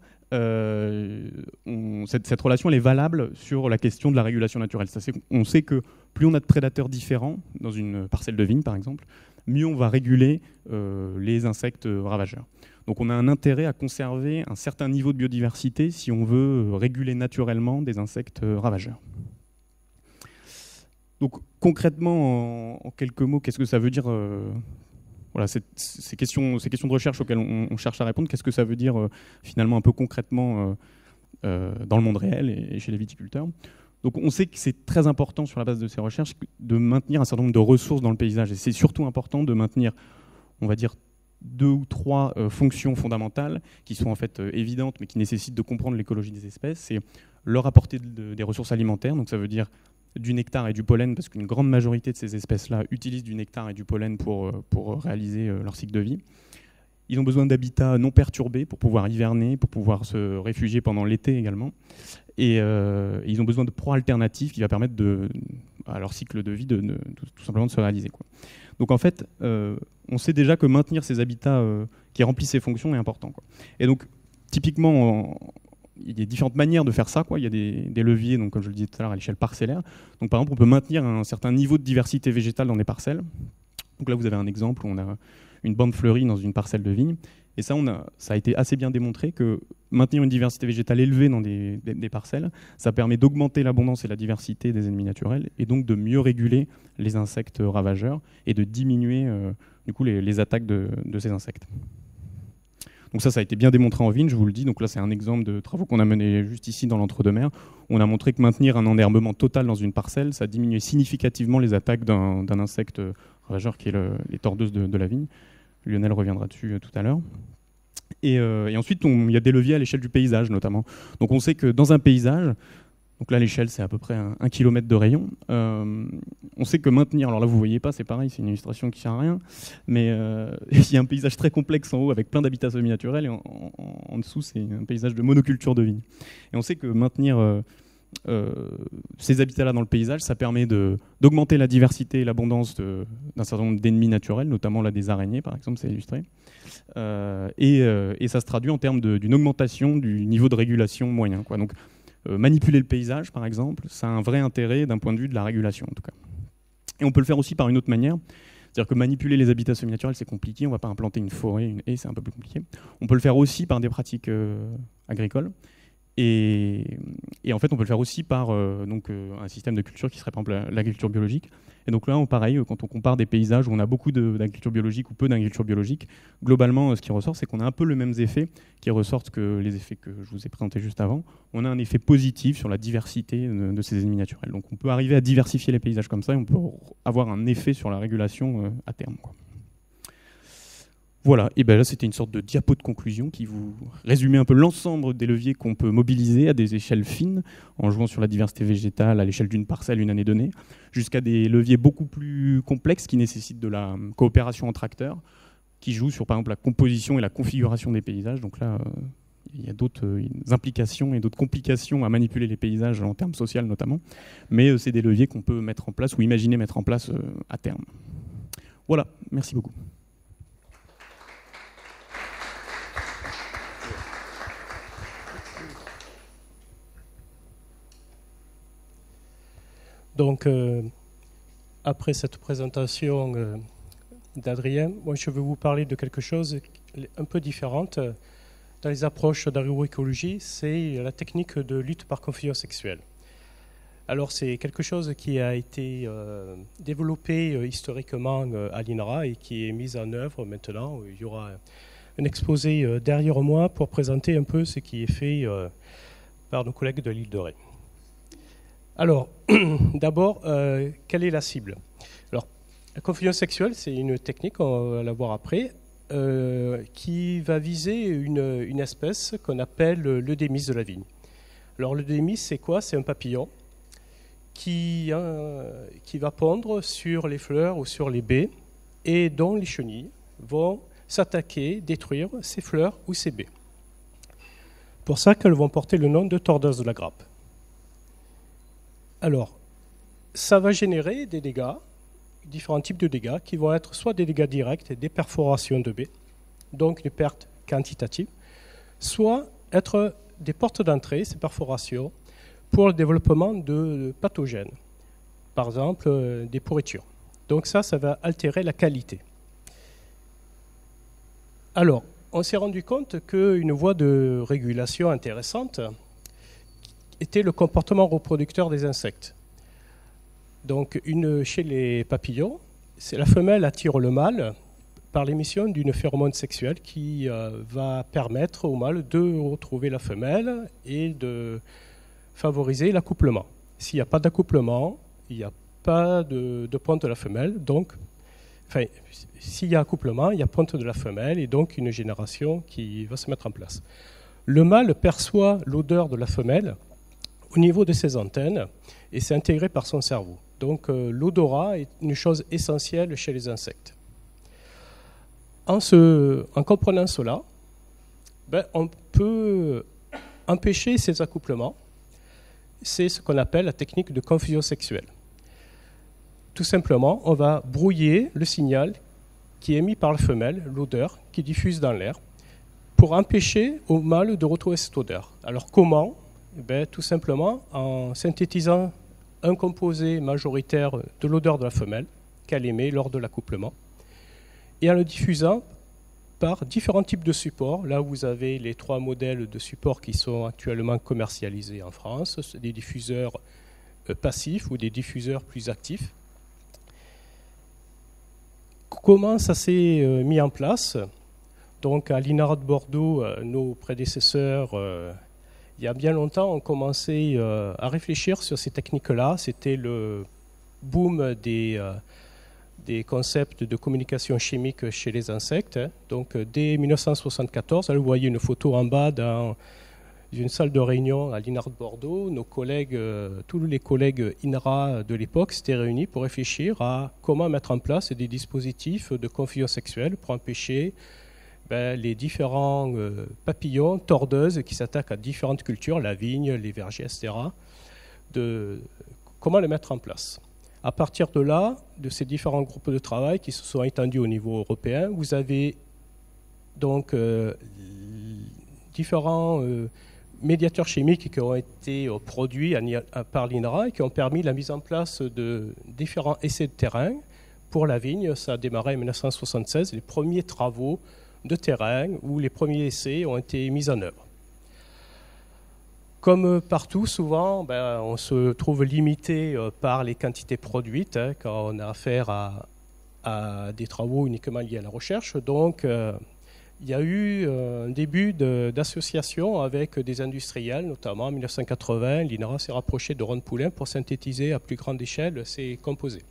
cette relation elle est valable sur la question de la régulation naturelle. On sait que plus on a de prédateurs différents dans une parcelle de vigne par exemple, mieux on va réguler les insectes ravageurs. Donc on a un intérêt à conserver un certain niveau de biodiversité si on veut réguler naturellement des insectes ravageurs. Donc concrètement, en quelques mots, qu'est-ce que ça veut dire voilà, ces questions de recherche auxquelles on cherche à répondre, qu'est-ce que ça veut dire finalement un peu concrètement dans le monde réel et chez les viticulteurs ? Donc on sait que c'est très important sur la base de ces recherches de maintenir un certain nombre de ressources dans le paysage. Et c'est surtout important de maintenir, on va dire, 2 ou 3 fonctions fondamentales qui sont en fait évidentes mais qui nécessitent de comprendre l'écologie des espèces. C'est leur apporter des ressources alimentaires, donc ça veut dire du nectar et du pollen, parce qu'une grande majorité de ces espèces-là utilisent du nectar et du pollen pour réaliser leur cycle de vie. Ils ont besoin d'habitats non perturbés pour pouvoir hiverner, pour pouvoir se réfugier pendant l'été également. Et ils ont besoin de proies alternatives qui va permettre à leur cycle de vie de tout simplement de se réaliser, quoi. Donc en fait, on sait déjà que maintenir ces habitats qui remplissent ces fonctions est important, quoi. Et donc typiquement, il y a différentes manières de faire ça, quoi. Il y a des leviers, donc, comme je le disais tout à l'heure, à l'échelle parcellaire. Donc, par exemple, on peut maintenir un certain niveau de diversité végétale dans des parcelles. Donc là, vous avez un exemple où on a une bande fleurie dans une parcelle de vigne. Et ça a été assez bien démontré que maintenir une diversité végétale élevée dans des parcelles, ça permet d'augmenter l'abondance et la diversité des ennemis naturels, et donc de mieux réguler les insectes ravageurs et de diminuer du coup, les attaques de ces insectes. Donc ça a été bien démontré en vigne, je vous le dis. Donc là, c'est un exemple de travaux qu'on a menés juste ici dans l'entre-deux-mers. On a montré que maintenir un enherbement total dans une parcelle, ça diminuait significativement les attaques d'un insecte ravageur qui est les tordeuses de la vigne. Lionel reviendra dessus tout à l'heure. Et ensuite, il y a des leviers à l'échelle du paysage notamment. Donc on sait que dans un paysage, donc là l'échelle c'est à peu près 1 km de rayon, on sait que maintenir, alors là vous ne voyez pas, c'est pareil, c'est une illustration qui ne sert à rien, mais il y a un paysage très complexe en haut avec plein d'habitats semi-naturels, et en dessous c'est un paysage de monoculture de vigne. Et on sait que maintenir ces habitats-là dans le paysage, ça permet d'augmenter la diversité et l'abondance d'un certain nombre d'ennemis naturels, notamment là des araignées par exemple, c'est illustré. Et ça se traduit en termes d'une augmentation du niveau de régulation moyen, quoi. Donc manipuler le paysage par exemple, ça a un vrai intérêt d'un point de vue de la régulation en tout cas. Et on peut le faire aussi par une autre manière. C'est-à-dire que manipuler les habitats semi-naturels, c'est compliqué. On ne va pas implanter une forêt, une haie, c'est un peu plus compliqué. On peut le faire aussi par des pratiques agricoles. Et en fait, on peut le faire aussi par un système de culture qui serait par exemple l'agriculture biologique. Et donc là, pareil, quand on compare des paysages où on a beaucoup d'agriculture biologique ou peu d'agriculture biologique, globalement, ce qui ressort, c'est qu'on a un peu les mêmes effets qui ressortent que les effets que je vous ai présentés juste avant. On a un effet positif sur la diversité de ces ennemis naturels. Donc on peut arriver à diversifier les paysages comme ça et on peut avoir un effet sur la régulation à terme, quoi. Voilà, et bien là c'était une sorte de diapo de conclusion qui vous résumait un peu l'ensemble des leviers qu'on peut mobiliser à des échelles fines, en jouant sur la diversité végétale à l'échelle d'une parcelle une année donnée, jusqu'à des leviers beaucoup plus complexes qui nécessitent de la coopération entre acteurs, qui jouent sur par exemple la composition et la configuration des paysages. Donc là, il y a d'autres implications et d'autres complications à manipuler les paysages en termes sociaux notamment, mais c'est des leviers qu'on peut mettre en place ou imaginer mettre en place à terme. Voilà, merci beaucoup. Donc, après cette présentation d'Adrien, moi je vais vous parler de quelque chose un peu différente dans les approches d'agroécologie, c'est la technique de lutte par confusion sexuelle. Alors c'est quelque chose qui a été développé historiquement à l'INRA et qui est mis en œuvre maintenant. Il y aura un exposé derrière moi pour présenter un peu ce qui est fait par nos collègues de l'île de Ré. Alors, d'abord, quelle est la cible? Alors, la confusion sexuelle, c'est une technique, on va la voir après, qui va viser une espèce qu'on appelle l'eudémis de la vigne. Alors, l'eudémis, c'est quoi? C'est un papillon qui va pondre sur les fleurs ou sur les baies et dont les chenilles vont s'attaquer, détruire ces fleurs ou ces baies. Pour ça qu'elles vont porter le nom de tordeuses de la grappe. Alors, ça va générer des dégâts, différents types de dégâts, qui vont être soit des dégâts directs, des perforations de baies, donc une perte quantitative, soit être des portes d'entrée, ces perforations, pour le développement de pathogènes, par exemple des pourritures. Donc ça va altérer la qualité. Alors, on s'est rendu compte qu'une voie de régulation intéressante était le comportement reproducteur des insectes. Donc, chez les papillons, la femelle attire le mâle par l'émission d'une phéromone sexuelle qui va permettre au mâle de retrouver la femelle et de favoriser l'accouplement. S'il n'y a pas d'accouplement, il n'y a pas de ponte de la femelle. Donc, s'il y a accouplement, il y a ponte de la femelle et donc une génération qui va se mettre en place. Le mâle perçoit l'odeur de la femelle au niveau de ses antennes et c'est intégré par son cerveau. Donc l'odorat est une chose essentielle chez les insectes. En comprenant cela, on peut empêcher ces accouplements. C'est ce qu'on appelle la technique de confusion sexuelle. Tout simplement, on va brouiller le signal qui est émis par la femelle, l'odeur qui diffuse dans l'air, pour empêcher au mâle de retrouver cette odeur. Alors comment? Tout simplement en synthétisant un composé majoritaire de l'odeur de la femelle qu'elle émet lors de l'accouplement et en le diffusant par différents types de supports. Là, vous avez les 3 modèles de supports qui sont actuellement commercialisés en France, des diffuseurs passifs ou des diffuseurs plus actifs. Comment ça s'est mis en place? Donc, à l'INRA de Bordeaux, nos prédécesseurs, il y a bien longtemps, ont commencé à réfléchir sur ces techniques-là. C'était le boom des concepts de communication chimique chez les insectes. Donc, dès 1974, vous voyez une photo en bas dans une salle de réunion à l'INRA de Bordeaux. Nos collègues, tous les collègues INRA de l'époque s'étaient réunis pour réfléchir à comment mettre en place des dispositifs de confusion sexuelle pour empêcher les différents papillons, tordeuses qui s'attaquent à différentes cultures, la vigne, les vergers, etc., comment les mettre en place. À partir de là, de ces différents groupes de travail qui se sont étendus au niveau européen, vous avez donc différents médiateurs chimiques qui ont été produits par l'INRA et qui ont permis la mise en place de différents essais de terrain. Pour la vigne, ça a démarré en 1976, les premiers travaux de terrain où les premiers essais ont été mis en œuvre. Comme partout, souvent, on se trouve limité par les quantités produites quand on a affaire à des travaux uniquement liés à la recherche. Donc, il y a eu un début d'association avec des industriels, notamment en 1980. L'INRA s'est rapproché de Ron Poulin pour synthétiser à plus grande échelle ces composés.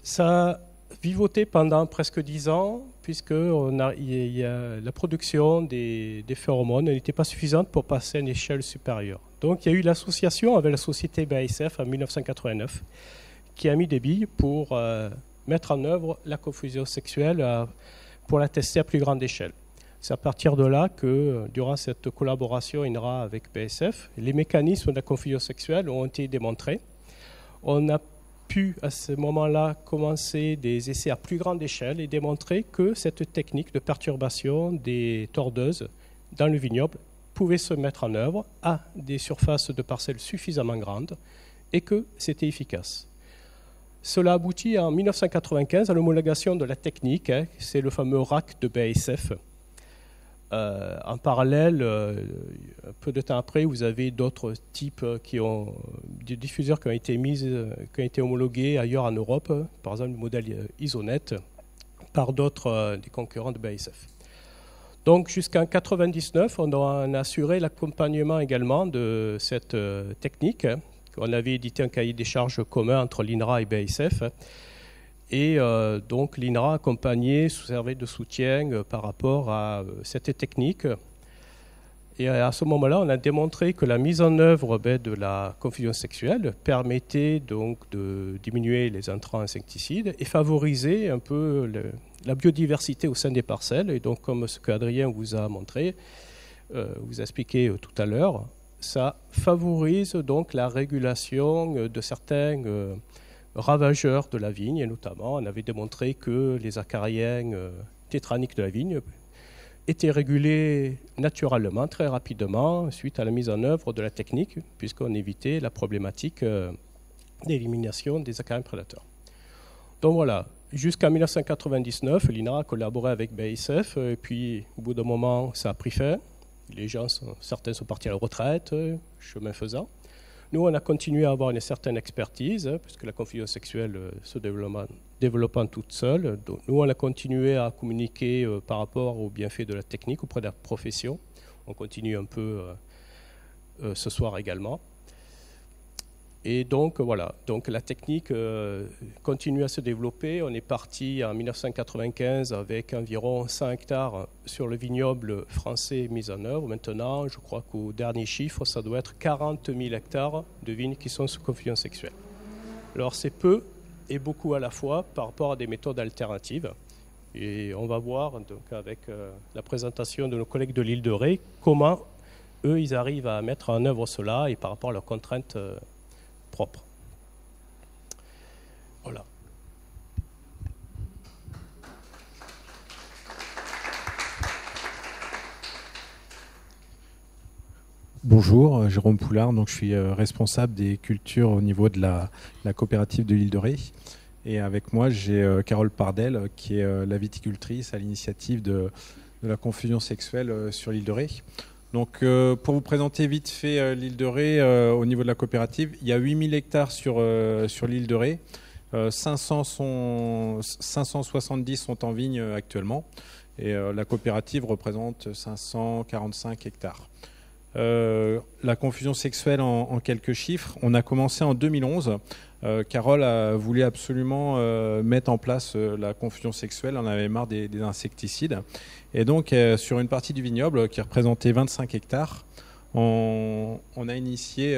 Ça a vivoté pendant presque 10 ans, puisque la production des phéromones n'était pas suffisante pour passer à une échelle supérieure. Donc il y a eu l'association avec la société BASF en 1989, qui a mis des billes pour mettre en œuvre la confusion sexuelle pour la tester à plus grande échelle. C'est à partir de là que, durant cette collaboration INRA avec BASF, les mécanismes de la confusion sexuelle ont été démontrés. On a pu, à ce moment-là, commencer des essais à plus grande échelle et démontrer que cette technique de perturbation des tordeuses dans le vignoble pouvait se mettre en œuvre à des surfaces de parcelles suffisamment grandes et que c'était efficace. Cela aboutit en 1995 à l'homologation de la technique, c'est le fameux RAC de BASF. En parallèle, peu de temps après, vous avez d'autres types de diffuseurs qui ont été homologués ailleurs en Europe, par exemple le modèle Isonet, par d'autres des concurrents de BASF. Donc jusqu'en 1999, on a assuré l'accompagnement également de cette technique. On avait édité un cahier des charges commun entre l'INRA et BASF. Et donc l'INRA accompagnait, servait de soutien par rapport à cette technique. Et à ce moment-là, on a démontré que la mise en œuvre de la confusion sexuelle permettait donc de diminuer les intrants insecticides et favoriser un peu la biodiversité au sein des parcelles. Et donc, comme ce qu'Adrien vous a montré, vous a expliqué tout à l'heure, ça favorise donc la régulation de certains ravageurs de la vigne. Et notamment, on avait démontré que les acariens tétraniques de la vigne étaient régulés naturellement, très rapidement, suite à la mise en œuvre de la technique, puisqu'on évitait la problématique d'élimination des acariens prédateurs. Donc voilà, jusqu'en 1999, l'INRA a collaboré avec BASF, et puis au bout d'un moment, ça a pris fin. Certains sont partis à la retraite, chemin faisant. Nous, on a continué à avoir une certaine expertise, puisque la confusion sexuelle se développant toute seule. Donc, nous, on a continué à communiquer par rapport aux bienfaits de la technique auprès de la profession. On continue un peu ce soir également. Et donc, voilà. Donc, la technique continue à se développer. On est parti en 1995 avec environ 100 hectares sur le vignoble français mis en œuvre. Maintenant, je crois qu'au dernier chiffre, ça doit être 40 000 hectares de vignes qui sont sous confusion sexuelle. Alors, c'est peu et beaucoup à la fois par rapport à des méthodes alternatives. Et on va voir, donc, avec la présentation de nos collègues de l'île de Ré, comment eux, ils arrivent à mettre en œuvre cela et par rapport à leurs contraintes propre. Voilà. Bonjour, Jérôme Poulard, donc je suis responsable des cultures au niveau de la coopérative de l'île de Ré. Et avec moi, j'ai Carole Pardel, qui est la viticultrice à l'initiative de la confusion sexuelle sur l'île de Ré. Donc, pour vous présenter vite fait l'île de Ré au niveau de la coopérative, il y a 8000 hectares sur l'île de Ré. 570 sont en vigne actuellement. Et la coopérative représente 545 hectares. La confusion sexuelle en quelques chiffres. On a commencé en 2011. Carole voulait absolument mettre en place la confusion sexuelle. On avait marre des insecticides. Et donc, sur une partie du vignoble qui représentait 25 hectares, on a initié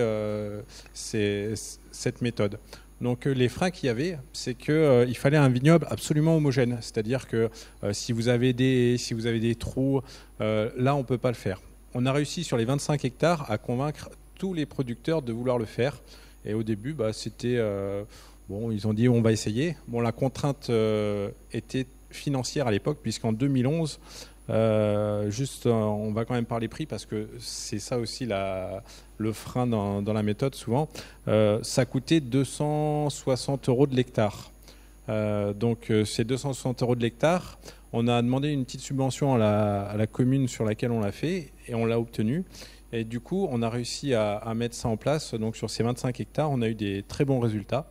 cette méthode. Donc, les freins qu'il y avait, c'est qu'il fallait un vignoble absolument homogène. C'est-à-dire que si vous avez des trous, là, on ne peut pas le faire. On a réussi sur les 25 hectares à convaincre tous les producteurs de vouloir le faire. Et au début, c'était... bon, ils ont dit on va essayer. Bon, la contrainte était financière à l'époque, puisqu'en 2011, on va quand même parler prix, parce que c'est ça aussi le frein dans la méthode la méthode, ça coûtait 260 € de l'hectare. Donc ces 260 € de l'hectare, on a demandé une petite subvention à la commune sur laquelle on l'a fait, et on l'a obtenue. Et du coup, on a réussi à mettre ça en place. Donc sur ces 25 hectares, on a eu des très bons résultats.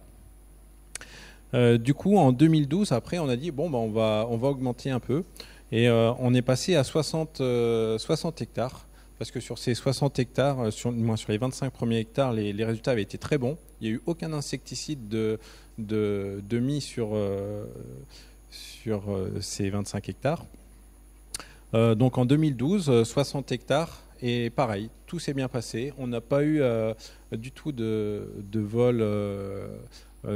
Du coup, en 2012, après, on a dit bon, on va augmenter un peu. Et on est passé à 60 hectares. Parce que sur ces 60 hectares, sur les 25 premiers hectares, les résultats avaient été très bons. Il n'y a eu aucun insecticide de mis sur ces 25 hectares. Donc en 2012, 60 hectares. Et pareil, tout s'est bien passé. On n'a pas eu du tout de vol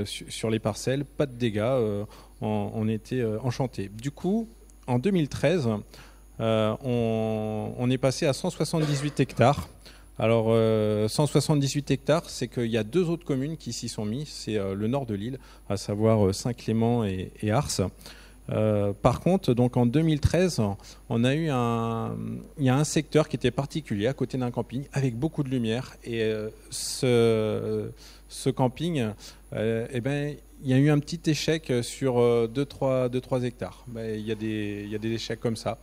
sur les parcelles, pas de dégâts. On était enchantés. Du coup, en 2013, on est passé à 178 hectares. Alors, 178 hectares, c'est qu'il y a deux autres communes qui s'y sont mis. C'est le nord de l'île, à savoir Saint-Clément et Ars. Par contre, donc en 2013, on a eu il y a un secteur qui était particulier à côté d'un camping avec beaucoup de lumière. Et ce camping, eh ben, il y a eu un petit échec sur 2-3 hectares. Il y a des échecs comme ça.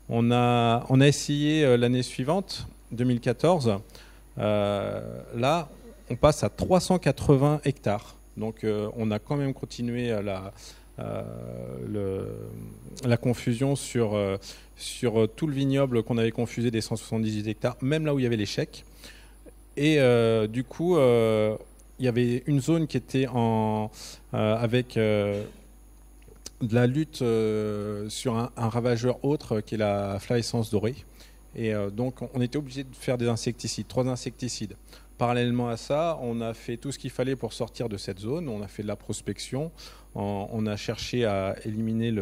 On a essayé l'année suivante, 2014. Là, on passe à 380 hectares. Donc, on a quand même continué la confusion sur tout le vignoble qu'on avait confusé des 178 hectares, même là où il y avait l'échec. Et du coup, il y avait une zone qui était avec de la lutte sur un ravageur autre qui est la flavescence dorée. Et donc, on était obligé de faire des insecticides, 3 insecticides. Parallèlement à ça, on a fait tout ce qu'il fallait pour sortir de cette zone. On a fait de la prospection. On a cherché à éliminer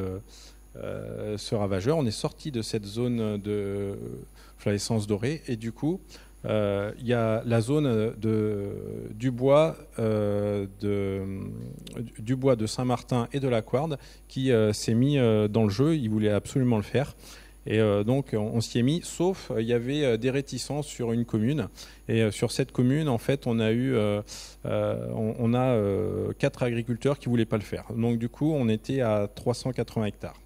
ce ravageur. On est sorti de cette zone de flavescence dorée. Et du coup, il y a la zone du bois de Saint-Martin et de la Couarde qui s'est mis dans le jeu. Ils voulaient absolument le faire. Et donc on s'y est mis, sauf il y avait des réticences sur une commune. Et sur cette commune, en fait, on a 4 agriculteurs qui ne voulaient pas le faire. Donc du coup, on était à 380 hectares.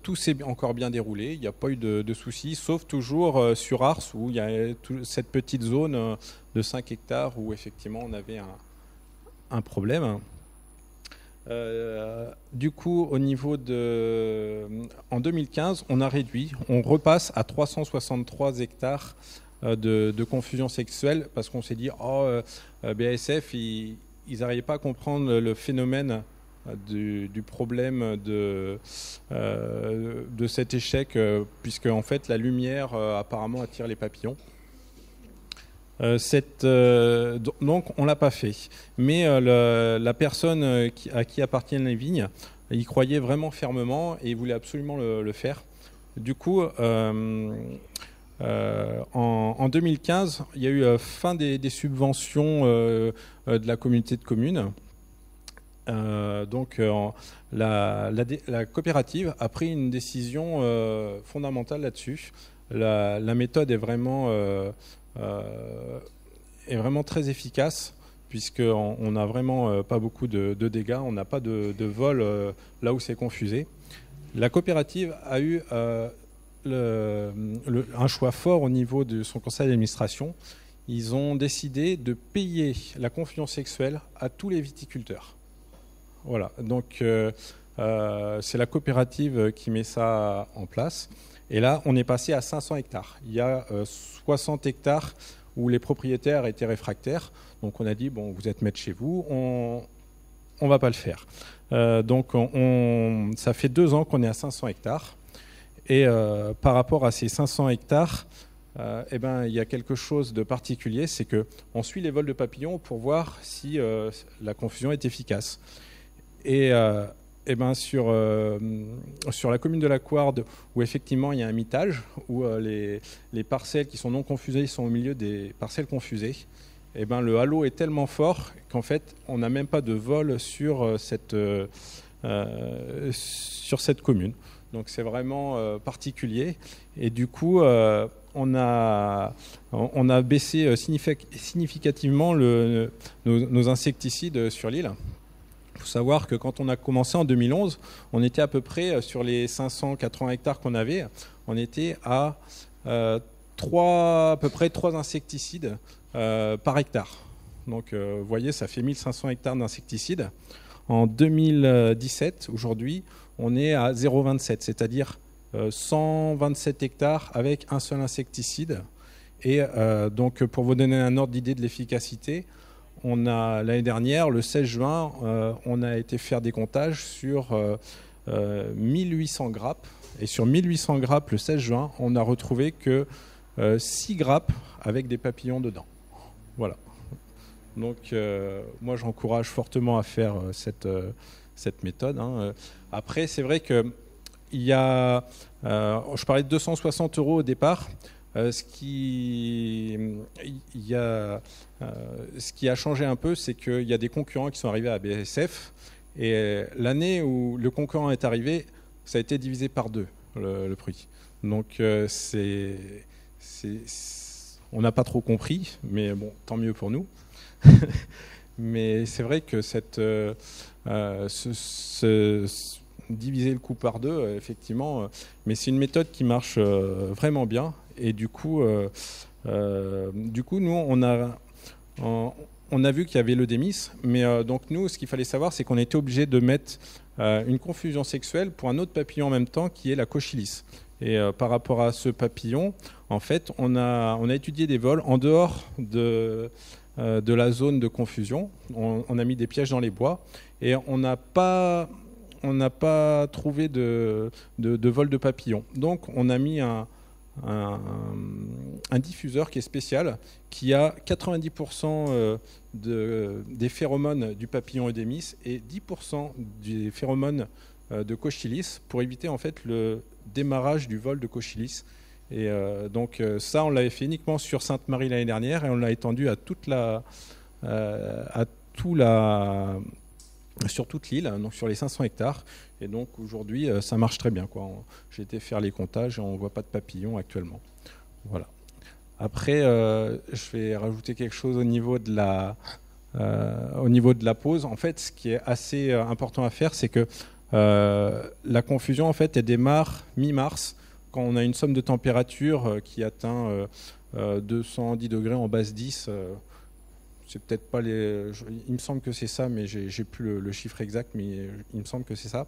Tout s'est encore bien déroulé, il n'y a pas eu de soucis, sauf toujours sur Ars, où il y a cette petite zone de 5 hectares où effectivement on avait un problème. Du coup, au niveau en 2015, on a réduit, on repasse à 363 hectares de confusion sexuelle parce qu'on s'est dit, BASF, ils n'arrivaient pas à comprendre le phénomène du problème de cet échec, puisque en fait la lumière apparemment attire les papillons. Donc on l'a pas fait, mais la personne à qui appartiennent les vignes, il croyait vraiment fermement et il voulait absolument le faire. Du coup, en 2015, il y a eu fin des subventions de la communauté de communes. Donc la coopérative a pris une décision fondamentale là-dessus. La méthode est vraiment très efficace, puisqu'on n'a vraiment pas beaucoup de dégâts, on n'a pas de vol là où c'est confusé. La coopérative a eu un choix fort au niveau de son conseil d'administration. Ils ont décidé de payer la confusion sexuelle à tous les viticulteurs. Voilà, donc c'est la coopérative qui met ça en place. Et là, on est passé à 500 hectares. Il y a 60 hectares où les propriétaires étaient réfractaires. Donc on a dit, bon, vous êtes maître chez vous, on ne va pas le faire. Donc ça fait 2 ans qu'on est à 500 hectares. Et par rapport à ces 500 hectares, il y a quelque chose de particulier, c'est qu'on suit les vols de papillons pour voir si la confusion est efficace. Et sur la commune de la Couarde, où effectivement il y a un mitage, où les parcelles qui sont non confusées sont au milieu des parcelles confusées, le halo est tellement fort qu'en fait on n'a même pas de vol sur cette commune. Donc c'est vraiment particulier. Et du coup, on a baissé significativement nos insecticides sur l'île. Il faut savoir que quand on a commencé en 2011, on était à peu près sur les 580 hectares qu'on avait, on était à à peu près 3 insecticides par hectare. Donc vous voyez, ça fait 1500 hectares d'insecticides. En 2017, aujourd'hui, on est à 0,27, c'est-à-dire 127 hectares avec un seul insecticide. Et donc pour vous donner un ordre d'idée de l'efficacité, l'année dernière, le 16 juin, on a été faire des comptages sur 1800 grappes. Et sur 1800 grappes, le 16 juin, on n'a retrouvé que 6 grappes avec des papillons dedans. Voilà. Donc moi, j'encourage fortement à faire cette méthode. Après, c'est vrai qu'il y a... je parlais de 260 € au départ. Ce qui a changé un peu, c'est qu'il y a des concurrents qui sont arrivés à BASF Et l'année où le concurrent est arrivé, ça a été divisé par 2, le prix. Donc on n'a pas trop compris, mais bon, tant mieux pour nous. Mais c'est vrai que diviser le coût par 2, effectivement, mais c'est une méthode qui marche vraiment bien. Et du coup, nous, on a vu qu'il y avait le Demis, mais donc nous, ce qu'il fallait savoir, c'est qu'on était obligé de mettre une confusion sexuelle pour un autre papillon en même temps, qui est la Cochyllis. Et par rapport à ce papillon, en fait, on a étudié des vols en dehors de la zone de confusion. On a mis des pièges dans les bois et on n'a pas trouvé de vol de papillons. Donc on a mis un diffuseur qui est spécial, qui a 90% des phéromones du papillon eudémis et 10% des phéromones de Cochyllis, pour éviter en fait le démarrage du vol de Cochyllis. Et donc ça, on l'avait fait uniquement sur Sainte-Marie l'année dernière et on l'a étendu à sur toute l'île, donc sur les 500 hectares. Et donc aujourd'hui, ça marche très bien, quoi. J'ai été faire les comptages et on ne voit pas de papillons actuellement. Voilà. Après, je vais rajouter quelque chose au niveau de la pose. En fait, ce qui est assez important à faire, c'est que la confusion, en fait, elle démarre mi-mars, quand on a une somme de température qui atteint 210 degrés en base 10. C'est peut-être pas il me semble que c'est ça, mais j'ai plus le chiffre exact, mais il me semble que c'est ça.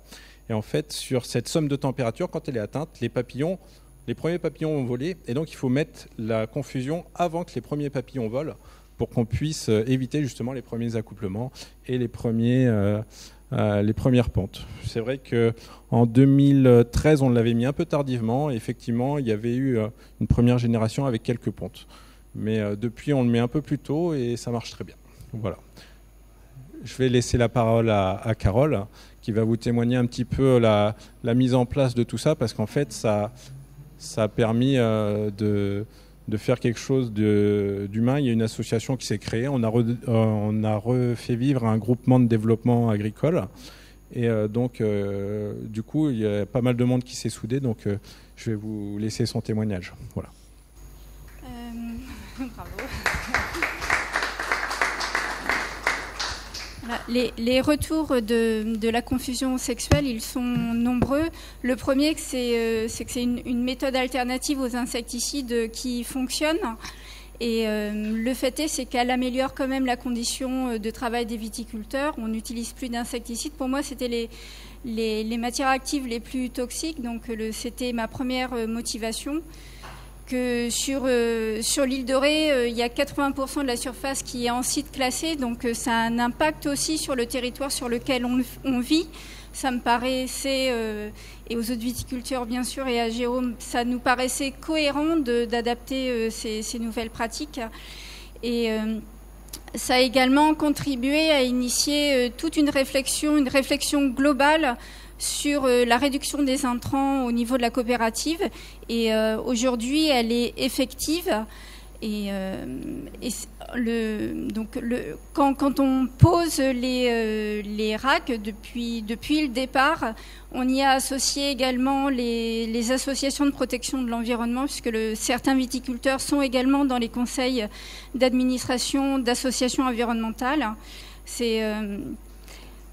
Et en fait, sur cette somme de température, quand elle est atteinte, les premiers papillons vont voler, et donc il faut mettre la confusion avant que les premiers papillons volent, pour qu'on puisse éviter justement les premiers accouplements et les premières pentes. C'est vrai qu'en 2013, on l'avait mis un peu tardivement, et effectivement, il y avait eu une première génération avec quelques pontes. Mais depuis, on le met un peu plus tôt et ça marche très bien. Voilà. Je vais laisser la parole à Carole, qui va vous témoigner un petit peu la mise en place de tout ça, parce qu'en fait, ça a permis de faire quelque chose d'humain. Il y a une association qui s'est créée. On a refait vivre un groupement de développement agricole. Et donc, du coup, il y a pas mal de monde qui s'est soudé. Donc, je vais vous laisser son témoignage. Voilà. Bravo. Les retours de la confusion sexuelle, ils sont nombreux. Le premier, c'est que c'est une méthode alternative aux insecticides qui fonctionne. Et le fait c'est qu'elle améliore quand même la condition de travail des viticulteurs. On n'utilise plus d'insecticides. Pour moi, c'était les matières actives les plus toxiques. Donc, c'était ma première motivation. Que sur l'île de Ré, il y a 80% de la surface qui est en site classé, donc ça a un impact aussi sur le territoire sur lequel on vit. Ça me paraissait, et aux autres viticulteurs bien sûr, et à Jérôme, ça nous paraissait cohérent d'adapter ces nouvelles pratiques. Et ça a également contribué à initier toute une réflexion globale sur la réduction des intrants au niveau de la coopérative. Et aujourd'hui, elle est effective. Et quand on pose les RAC depuis le départ, on y a associé également les associations de protection de l'environnement, puisque certains viticulteurs sont également dans les conseils d'administration d'associations environnementales.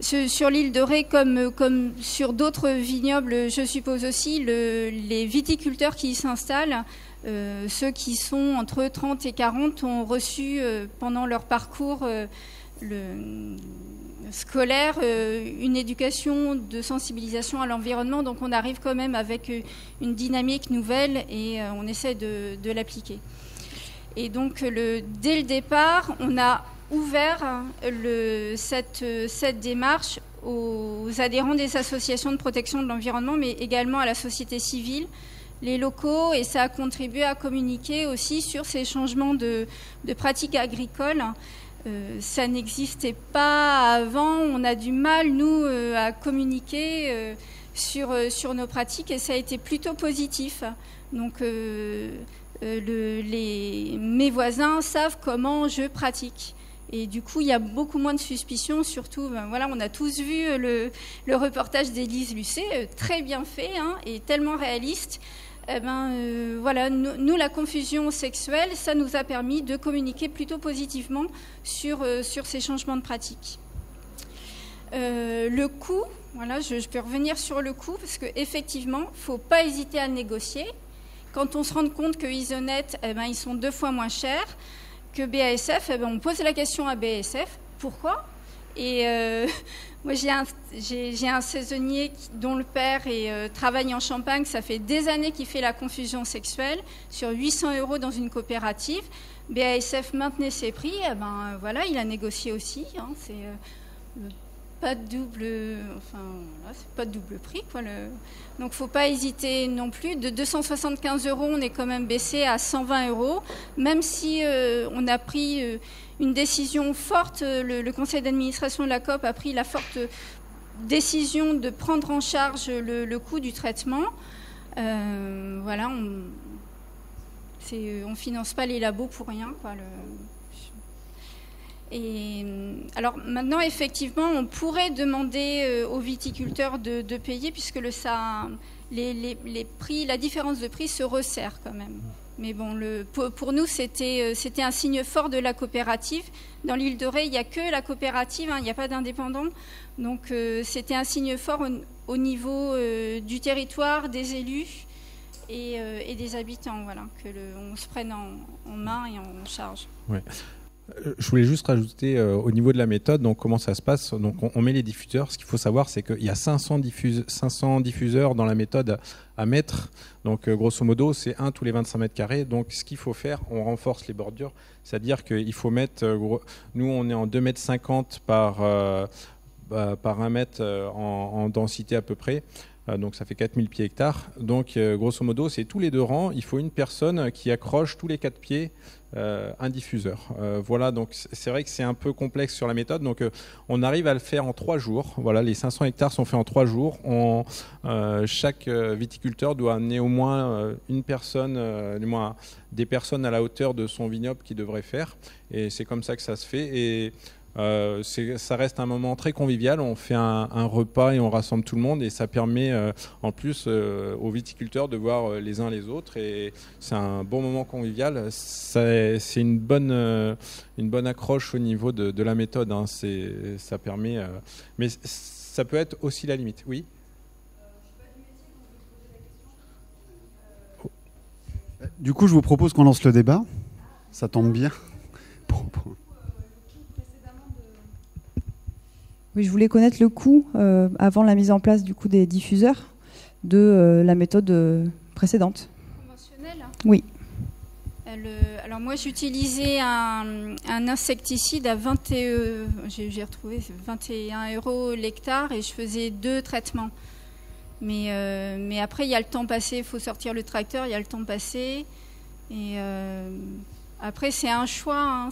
Sur l'île de Ré, comme sur d'autres vignobles, je suppose aussi, les viticulteurs qui y s'installent, ceux qui sont entre 30 et 40, ont reçu pendant leur parcours scolaire une éducation de sensibilisation à l'environnement. Donc on arrive quand même avec une dynamique nouvelle et on essaie de l'appliquer. Et donc dès le départ, on a ouvert cette démarche aux adhérents des associations de protection de l'environnement, mais également à la société civile, les locaux, et ça a contribué à communiquer aussi sur ces changements de pratiques agricoles. Ça n'existait pas avant, on a du mal, nous, à communiquer sur nos pratiques, et ça a été plutôt positif. Donc, mes voisins savent comment je pratique. Et du coup, il y a beaucoup moins de suspicions, surtout, voilà, on a tous vu le reportage d'Élise Lucet, très bien fait et tellement réaliste. Voilà, nous, la confusion sexuelle, ça nous a permis de communiquer plutôt positivement sur ces changements de pratique. Le coût, voilà, je peux revenir sur le coût, parce qu'effectivement, il ne faut pas hésiter à négocier. Quand on se rend compte que Isonet, ils sont 2 fois moins chers que BASF, on pose la question à BASF, pourquoi ? Et moi, j'ai un saisonnier dont le père travaille en Champagne, ça fait des années qu'il fait la confusion sexuelle, sur 800 € dans une coopérative. BASF maintenait ses prix, voilà, il a négocié aussi, c'est pas de double, c'est pas de double prix, quoi. Donc, faut pas hésiter non plus. De 275 €, on est quand même baissé à 120 €, même si on a pris une décision forte. Le conseil d'administration de la COP a pris la forte décision de prendre en charge le coût du traitement. Voilà, on finance pas les labos pour rien, quoi. Et alors maintenant, effectivement, on pourrait demander aux viticulteurs de payer, puisque les prix, la différence de prix se resserre quand même. Mais bon, pour nous, c'était un signe fort de la coopérative. Dans l'île de Ré, il n'y a que la coopérative, il n'y a pas d'indépendants. Donc c'était un signe fort au niveau du territoire, des élus et des habitants, voilà, on se prenne en main et en charge. Ouais. Je voulais juste rajouter au niveau de la méthode, donc comment ça se passe. Donc on met les diffuseurs. Ce qu'il faut savoir, c'est qu'il y a 500 diffuseurs dans la méthode à mettre. Donc grosso modo, c'est 1 tous les 25 mètres carrés. Donc ce qu'il faut faire, on renforce les bordures. C'est-à-dire qu'il faut mettre, nous on est en 2,50 m par 1 mètre en densité à peu près. Donc ça fait 4000 pieds hectares. Donc grosso modo, c'est tous les 2 rangs. Il faut une personne qui accroche tous les 4 pieds un diffuseur. Voilà, donc c'est vrai que c'est un peu complexe sur la méthode. Donc on arrive à le faire en 3 jours. Voilà, les 500 hectares sont faits en 3 jours. Chaque viticulteur doit amener au moins une personne, du moins des personnes à la hauteur de son vignoble qu'il devrait faire. Et c'est comme ça que ça se fait. Et ça reste un moment très convivial. On fait un repas et on rassemble tout le monde, et ça permet en plus aux viticulteurs de voir les uns les autres, et c'est un bon moment convivial. C'est une bonne accroche au niveau de la méthode, ça permet, mais ça peut être aussi la limite. Oui. Du coup, je vous propose qu'on lance le débat. Ça tombe bien. Oui, je voulais connaître le coût avant la mise en place du coup des diffuseurs de la méthode précédente. Conventionnelle ? Oui. Alors moi, j'utilisais un insecticide à 21 € l'hectare, et je faisais 2 traitements. Mais après, il y a le temps passé. Il faut sortir le tracteur, il y a le temps passé. Et après, c'est un choix.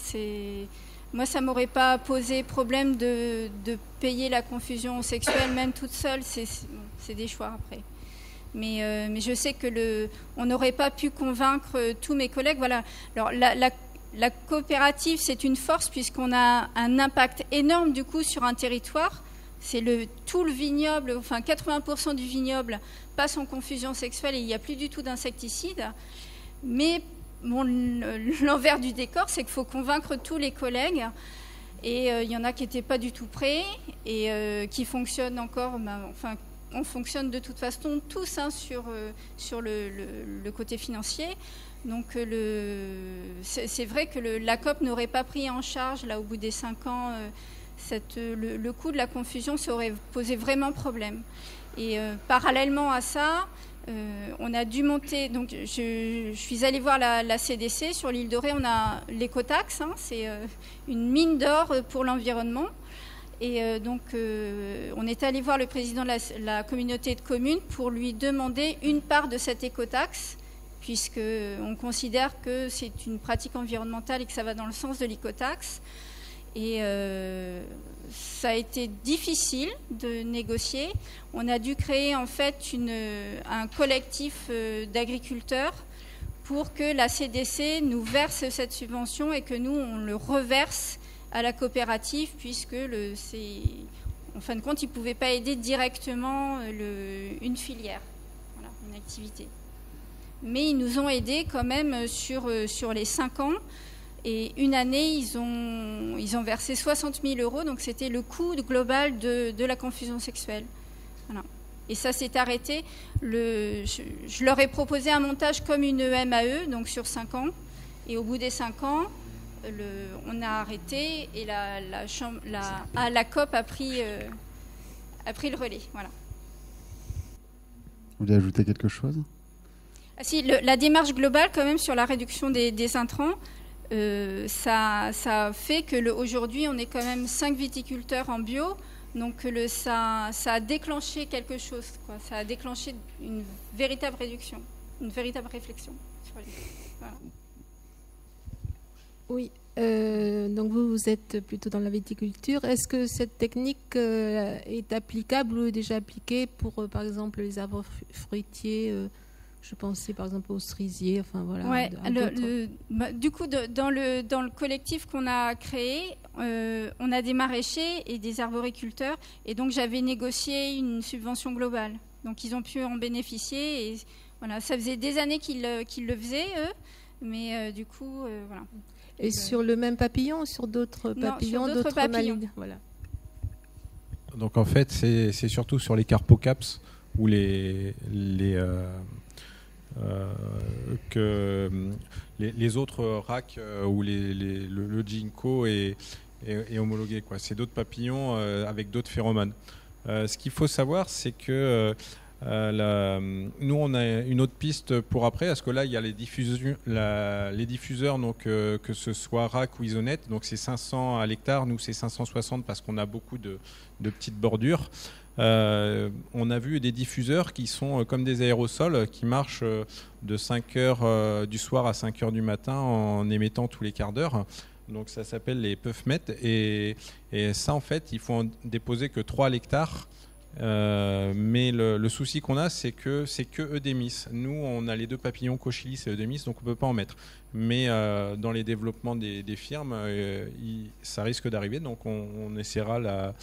Moi, ça ne m'aurait pas posé problème de payer la confusion sexuelle, même toute seule. C'est des choix après. Mais je sais on n'aurait pas pu convaincre tous mes collègues. Voilà. Alors, la coopérative, c'est une force, puisqu'on a un impact énorme du coup sur un territoire. C'est tout le vignoble, enfin 80% du vignoble passe en confusion sexuelle, et il n'y a plus du tout d'insecticides. Mais bon, l'envers du décor, c'est qu'il faut convaincre tous les collègues, et il y en a qui n'étaient pas du tout prêts, et qui fonctionnent encore. On fonctionne de toute façon tous sur le côté financier. Donc c'est vrai que la COP n'aurait pas pris en charge, là, au bout des 5 ans, le coût de la confusion, ça aurait posé vraiment problème. Et parallèlement à ça, on a dû monter. Donc je suis allée voir la CDC. Sur l'île de Ré, on a l'écotaxe, c'est une mine d'or pour l'environnement. Et donc on est allé voir le président de la communauté de communes pour lui demander une part de cette écotaxe, puisqu'on considère que c'est une pratique environnementale et que ça va dans le sens de l'écotaxe. Et ça a été difficile de négocier. On a dû créer en fait un collectif d'agriculteurs pour que la CDC nous verse cette subvention, et que nous, on le reverse à la coopérative, puisque en fin de compte, ils ne pouvaient pas aider directement une filière, voilà, une activité. Mais ils nous ont aidés quand même sur les 5 ans. Et une année, ils ont versé 60 000 €, donc c'était le coût global de la confusion sexuelle. Voilà. Et ça s'est arrêté. Je leur ai proposé un montage comme une MAE, donc sur 5 ans. Et au bout des 5 ans, on a arrêté et la COP a pris le relais. Voilà. Vous voulez ajouter quelque chose ? Ah, si, la démarche globale, quand même, sur la réduction des intrants, ça a fait que aujourd'hui, on est quand même 5 viticulteurs en bio. Donc ça a déclenché quelque chose, quoi. Ça a déclenché une véritable réduction, une véritable réflexion. Voilà. Oui, donc vous êtes plutôt dans la viticulture. Est-ce que cette technique est applicable ou déjà appliquée pour, par exemple, les arbres fruitiers je pensais par exemple aux cerisiers, enfin voilà. Ouais, du coup, dans le collectif qu'on a créé, on a des maraîchers et des arboriculteurs, et donc j'avais négocié une subvention globale. Donc ils ont pu en bénéficier, et voilà, ça faisait des années qu'ils le faisaient eux, mais du coup, voilà. Et sur le même papillon ou sur d'autres papillons, d'autres maladies, voilà. Donc en fait, c'est surtout sur les carpocaps ou les autres RAC ou le ginkgo est homologué, quoi. C'est d'autres papillons avec d'autres phéromones. Ce qu'il faut savoir, c'est que nous, on a une autre piste pour après, parce que là, il y a les diffuseurs, donc, que ce soit RAC ou isonette, donc c'est 500 à l'hectare, nous c'est 560 parce qu'on a beaucoup de petites bordures. On a vu des diffuseurs qui sont comme des aérosols qui marchent de 5h du soir à 5h du matin en émettant tous les quarts d'heure. Donc ça s'appelle les PUFMET, et ça en fait il faut en déposer que 3 à l'hectare. Mais le souci qu'on a, c'est que Eudémis. Nous, on a les 2 papillons Cochilis et Eudémis, donc on ne peut pas en mettre. Mais dans les développements des firmes, ça risque d'arriver. Donc on essaiera la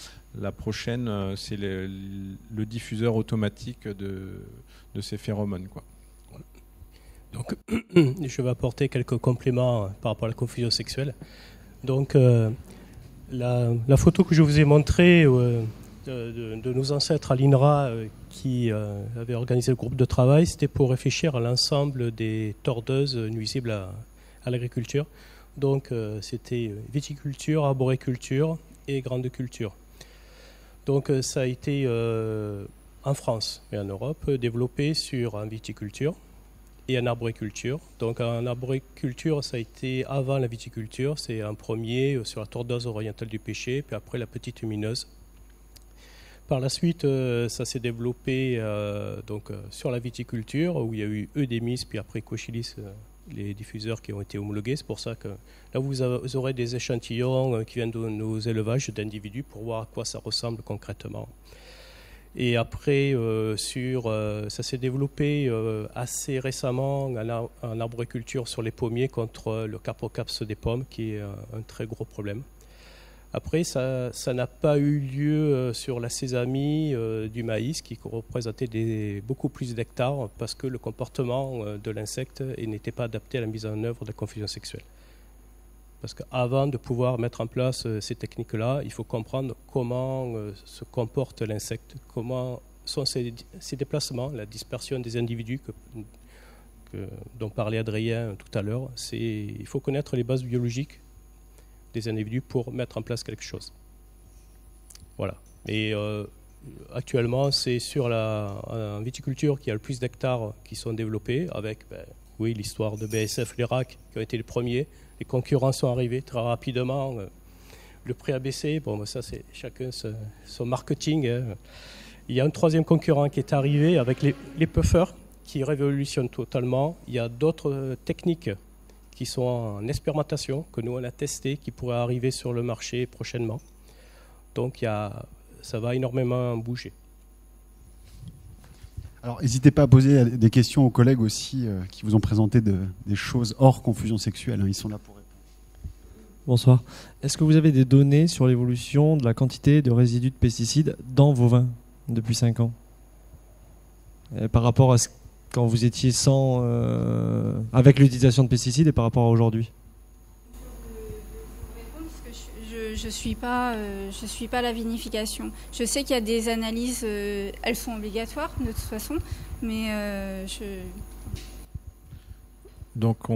prochaine, c'est le diffuseur automatique de ces phéromones, quoi. Donc, je vais apporter quelques compléments par rapport à la confusion sexuelle. Donc, la photo que je vous ai montrée de nos ancêtres à l'INRA qui avaient organisé le groupe de travail, c'était pour réfléchir à l'ensemble des tordeuses nuisibles à l'agriculture. Donc, c'était viticulture, arboriculture et grande culture. Donc, ça a été en France et en Europe développé sur en viticulture et en arboriculture. Donc en arboriculture, ça a été avant la viticulture, c'est en premier sur la tordeuse orientale du Pêcher, puis après la petite mineuse. Par la suite, ça s'est développé sur la viticulture, où il y a eu Eudémis, puis après Cochilis, les diffuseurs qui ont été homologués. C'est pour ça que là, vous aurez des échantillons qui viennent de nos élevages d'individus pour voir à quoi ça ressemble concrètement. Et après, ça s'est développé assez récemment en arboriculture sur les pommiers contre le carpocaps des pommes, qui est un très gros problème. Après, ça n'a pas eu lieu sur la sésamie du maïs, qui représentait beaucoup plus d'hectares, parce que le comportement de l'insecte n'était pas adapté à la mise en œuvre de la confusion sexuelle. Parce qu'avant de pouvoir mettre en place ces techniques-là, il faut comprendre comment se comporte l'insecte, comment sont ses déplacements, la dispersion des individus dont parlait Adrien tout à l'heure. Il faut connaître les bases biologiques des individus pour mettre en place quelque chose. Voilà. Et actuellement, c'est sur la viticulture qu'il y a le plus d'hectares qui sont développés, avec l'histoire de BASF, les RAC, qui ont été les premiers. Les concurrents sont arrivés très rapidement. Le prix a baissé. Bon, ça, c'est chacun son marketing. Hein. Il y a un troisième concurrent qui est arrivé avec les puffers, qui révolutionnent totalement. Il y a d'autres techniques qui sont en expérimentation, que nous, on a testé, qui pourraient arriver sur le marché prochainement. Donc, ça va énormément bouger. Alors, n'hésitez pas à poser des questions aux collègues aussi qui vous ont présenté des choses hors confusion sexuelle. Hein, ils sont là pour répondre. Bonsoir. Est-ce que vous avez des données sur l'évolution de la quantité de résidus de pesticides dans vos vins depuis 5 ans par rapport à quand vous étiez sans, avec l'utilisation de pesticides et par rapport à aujourd'hui? Je suis pas la vinification. Je sais qu'il y a des analyses, elles sont obligatoires de toute façon, mais Donc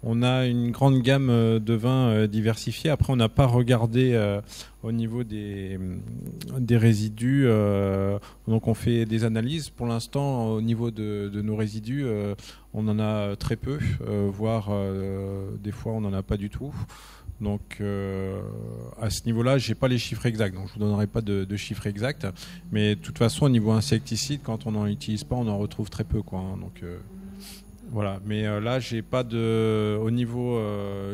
on a une grande gamme de vins diversifiés. Après, on n'a pas regardé au niveau des résidus. Donc on fait des analyses. Pour l'instant, au niveau de nos résidus, on en a très peu, voire des fois on n'en a pas du tout. Donc à ce niveau-là, j'ai pas les chiffres exacts, donc je vous donnerai pas de chiffres exacts. Mais de toute façon, au niveau insecticide, quand on n'en utilise pas, on en retrouve très peu, quoi. Hein. Donc voilà. Mais là, j'ai pas de. Au niveau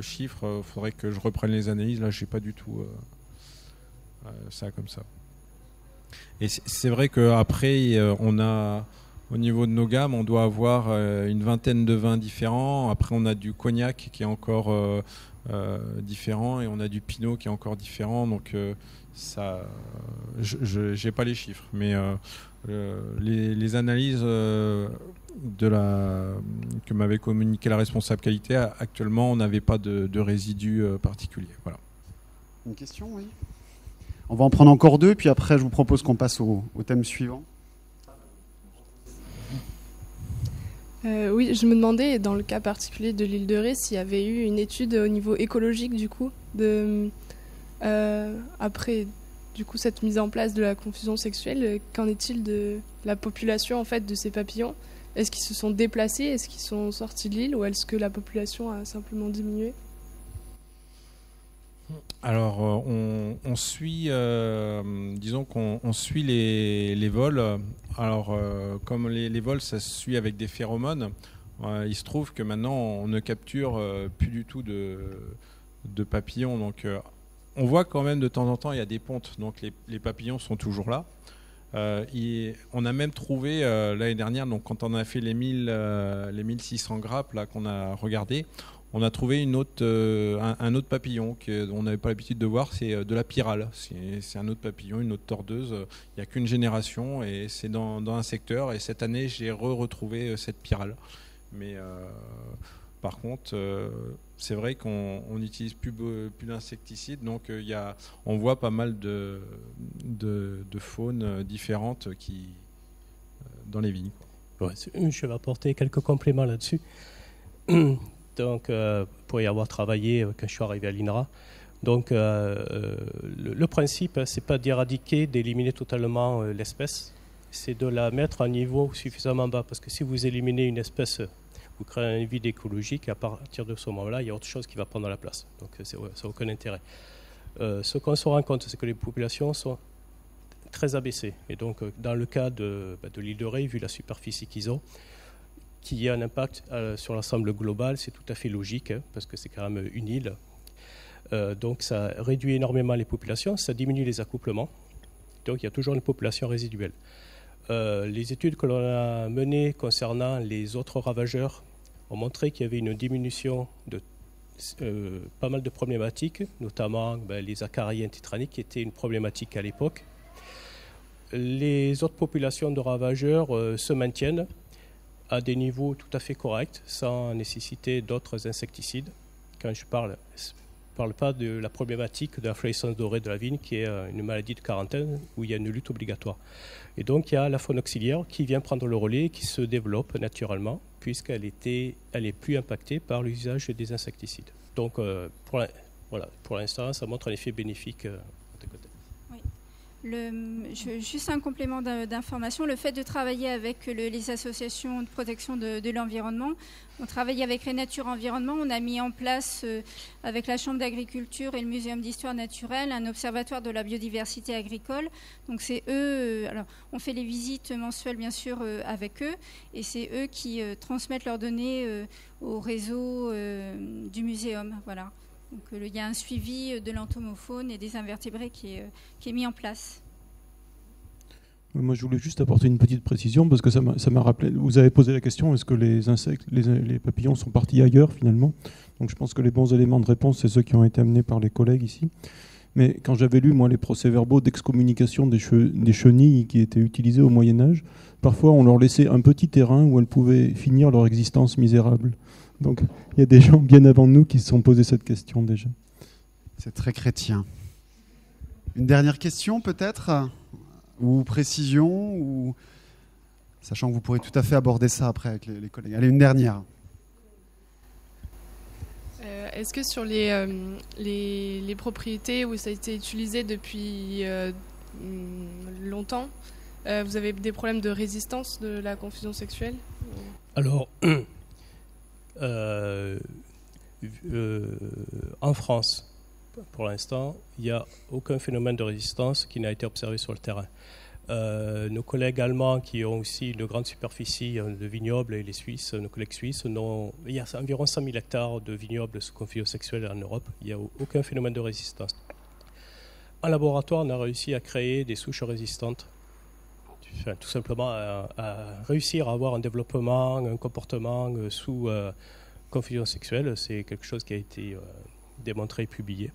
chiffres, faudrait que je reprenne les analyses. Là, j'ai pas du tout ça comme ça. Et c'est vrai qu'après, on a. Au niveau de nos gammes, on doit avoir une vingtaine de vins différents. Après, on a du cognac qui est encore différent et on a du pinot qui est encore différent. Donc, ça, j'ai pas les chiffres, mais les analyses que m'avait communiqué la responsable qualité, actuellement, on n'avait pas de résidus particuliers. Voilà. Une question, oui. On va en prendre encore 2, puis après, je vous propose qu'on passe au thème suivant. Oui, je me demandais, dans le cas particulier de l'île de Ré, s'il y avait eu une étude au niveau écologique, du coup, après du coup, cette mise en place de la confusion sexuelle. Qu'en est-il de la population en fait, de ces papillons? Est-ce qu'ils se sont déplacés? Est-ce qu'ils sont sortis de l'île? Ou est-ce que la population a simplement diminué? Alors, on suit, disons qu'on suit les vols. Alors, comme les vols, ça se suit avec des phéromones, il se trouve que maintenant, on ne capture plus du tout de papillons. Donc, on voit quand même de temps en temps, il y a des pontes. Donc, les papillons sont toujours là. On a même trouvé l'année dernière, donc quand on a fait les 1600 grappes là, qu'on a regardé, on a trouvé un autre papillon qu'on n'avait pas l'habitude de voir, c'est de la pyrale. C'est un autre papillon, une autre tordeuse. Il n'y a qu'une génération et c'est dans un secteur. Et cette année, j'ai retrouvé cette pyrale. Mais par contre, c'est vrai qu'on n'utilise plus d'insecticides. Donc on voit pas mal de faunes différentes dans les vignes. Ouais, je vais apporter quelques compléments là-dessus. Donc, pour y avoir travaillé quand je suis arrivé à l'INRA, donc le principe, c'est pas d'éradiquer, d'éliminer totalement l'espèce, c'est de la mettre à un niveau suffisamment bas. Parce que si vous éliminez une espèce, vous créez un vide écologique, et à partir de ce moment-là, il y a autre chose qui va prendre la place. Donc, ça n'a aucun intérêt. Ce qu'on se rend compte, c'est que les populations sont très abaissées. Et donc, dans le cas de l'île de Ré, vu la superficie qu'ils ont, qu'il y a un impact sur l'ensemble global, c'est tout à fait logique, hein, parce que c'est quand même une île. Donc ça réduit énormément les populations, ça diminue les accouplements. Donc il y a toujours une population résiduelle. Les études que l'on a menées concernant les autres ravageurs ont montré qu'il y avait une diminution de pas mal de problématiques, notamment les acariens tétraniques qui étaient une problématique à l'époque. Les autres populations de ravageurs se maintiennent à des niveaux tout à fait corrects, sans nécessiter d'autres insecticides. Quand je parle pas de la problématique de la flavescence dorée de la vigne, qui est une maladie de quarantaine où il y a une lutte obligatoire. Et donc il y a la faune auxiliaire qui vient prendre le relais et qui se développe naturellement, puisqu'elle est plus impactée par l'usage des insecticides. Donc pour l'instant, ça montre un effet bénéfique de côté. Juste un complément d'information, le fait de travailler avec les associations de protection de l'environnement, on travaille avec Renature Environnement, on a mis en place avec la Chambre d'agriculture et le Muséum d'histoire naturelle un observatoire de la biodiversité agricole. Donc c'est eux, alors on fait les visites mensuelles bien sûr avec eux, et c'est eux qui transmettent leurs données au réseau du muséum. Voilà. Donc il y a un suivi de l'entomofaune et des invertébrés qui est mis en place. Moi, je voulais juste apporter une petite précision parce que ça m'a rappelé. Vous avez posé la question, est-ce que les insectes, les papillons sont partis ailleurs finalement? Donc je pense que les bons éléments de réponse, c'est ceux qui ont été amenés par les collègues ici. Mais quand j'avais lu, moi, les procès-verbaux d'excommunication des chenilles qui étaient utilisées au Moyen-Âge, parfois on leur laissait un petit terrain où elles pouvaient finir leur existence misérable. Donc il y a des gens bien avant nous qui se sont posés cette question déjà. C'est très chrétien. Une dernière question peut-être? Ou précision, ou sachant que vous pourrez tout à fait aborder ça après avec les collègues. Allez, une dernière. Est-ce que sur les propriétés où ça a été utilisé depuis longtemps, vous avez des problèmes de résistance de la confusion sexuelle? Alors, en France, pour l'instant, il n'y a aucun phénomène de résistance qui n'a été observé sur le terrain. Nos collègues allemands qui ont aussi une grande superficie de vignobles et les Suisses, nos collègues suisses, il y a environ 100 000 hectares de vignobles sous confusion sexuelle en Europe. Il n'y a aucun phénomène de résistance. En laboratoire, on a réussi à créer des souches résistantes. Enfin, tout simplement à réussir à avoir un développement, un comportement sous confusion sexuelle. C'est quelque chose qui a été démontré et publié.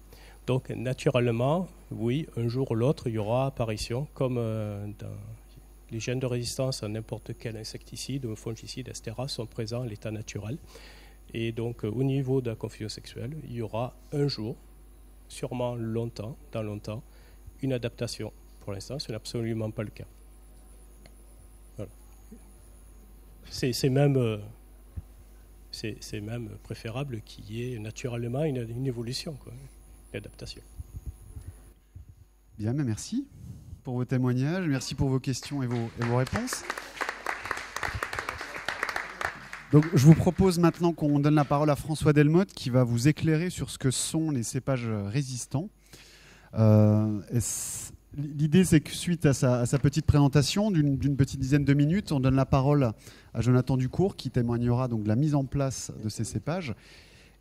Donc, naturellement, oui, un jour ou l'autre, il y aura apparition, comme dans les gènes de résistance à n'importe quel insecticide ou fongicide, etc., sont présents à l'état naturel. Et donc, au niveau de la confusion sexuelle, il y aura un jour, sûrement longtemps, une adaptation. Pour l'instant, ce n'est absolument pas le cas. Voilà. C'est même préférable qu'il y ait naturellement une évolution, quoi. Adaptation. Bien, mais merci pour vos témoignages, merci pour vos questions et vos réponses. Donc, je vous propose maintenant qu'on donne la parole à François Delmotte qui va vous éclairer sur ce que sont les cépages résistants. L'idée, c'est que suite à sa petite présentation d'une petite dizaine de minutes, on donne la parole à Jonathan Ducourt qui témoignera donc de la mise en place de ces cépages.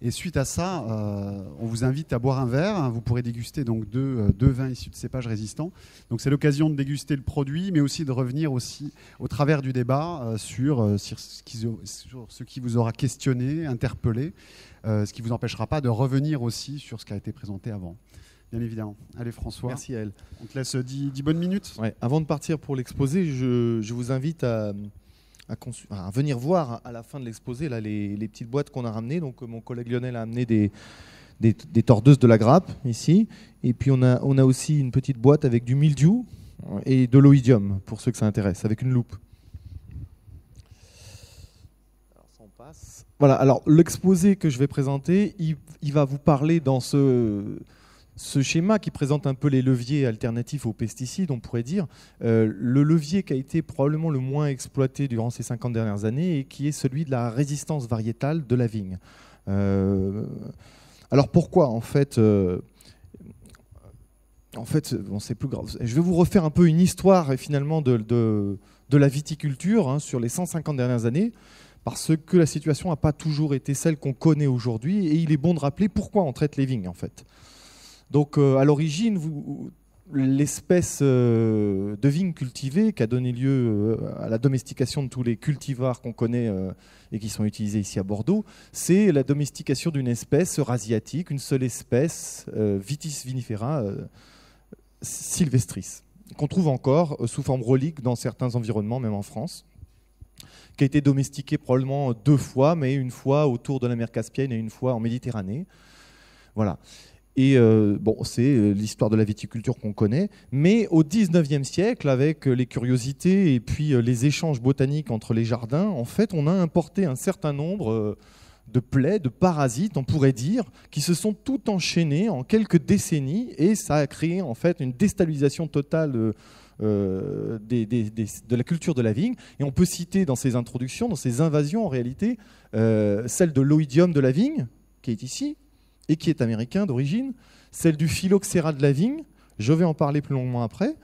Et suite à ça, on vous invite à boire un verre. Vous pourrez déguster donc deux vins issus de cépages résistants. Donc c'est l'occasion de déguster le produit, mais aussi de revenir aussi au travers du débat sur ce qui vous aura questionné, interpellé, ce qui ne vous empêchera pas de revenir aussi sur ce qui a été présenté avant. Bien évidemment. Allez François, merci Yael. On te laisse 10 bonnes minutes. Ouais. Avant de partir pour l'exposé, je vous invite à venir voir à la fin de l'exposé là, les petites boîtes qu'on a ramenées. Donc mon collègue Lionel a amené des tordeuses de la grappe ici. Et puis on a aussi une petite boîte avec du mildiou et de l'oïdium, pour ceux que ça intéresse, avec une loupe. Alors, ça, on passe. Voilà, alors l'exposé que je vais présenter, il va vous parler dans ce schéma qui présente un peu les leviers alternatifs aux pesticides, on pourrait dire, le levier qui a été probablement le moins exploité durant ces 50 dernières années et qui est celui de la résistance variétale de la vigne. Alors pourquoi en fait, bon, c'est plus grave. Je vais vous refaire un peu une histoire finalement de la viticulture sur les 150 dernières années, parce que la situation n'a pas toujours été celle qu'on connaît aujourd'hui, et il est bon de rappeler pourquoi on traite les vignes en fait. Donc à l'origine, l'espèce de vigne cultivée qui a donné lieu à la domestication de tous les cultivars qu'on connaît et qui sont utilisés ici à Bordeaux, c'est la domestication d'une espèce eurasiatique, une seule espèce, Vitis vinifera sylvestris, qu'on trouve encore sous forme relique dans certains environnements, même en France, qui a été domestiquée probablement 2 fois, mais une fois autour de la mer Caspienne et une fois en Méditerranée. Voilà. Et bon, c'est l'histoire de la viticulture qu'on connaît. Mais au XIXe siècle, avec les curiosités et puis les échanges botaniques entre les jardins, en fait, on a importé un certain nombre de plaies, de parasites, on pourrait dire, qui se sont tout enchaînés en quelques décennies, et ça a créé en fait une déstabilisation totale de la culture de la vigne. Et on peut citer dans ces introductions, dans ces invasions en réalité, celle de l'oïdium de la vigne, qui est ici, et qui est américain d'origine, celle du phylloxéra de la vigne, je vais en parler plus longuement après,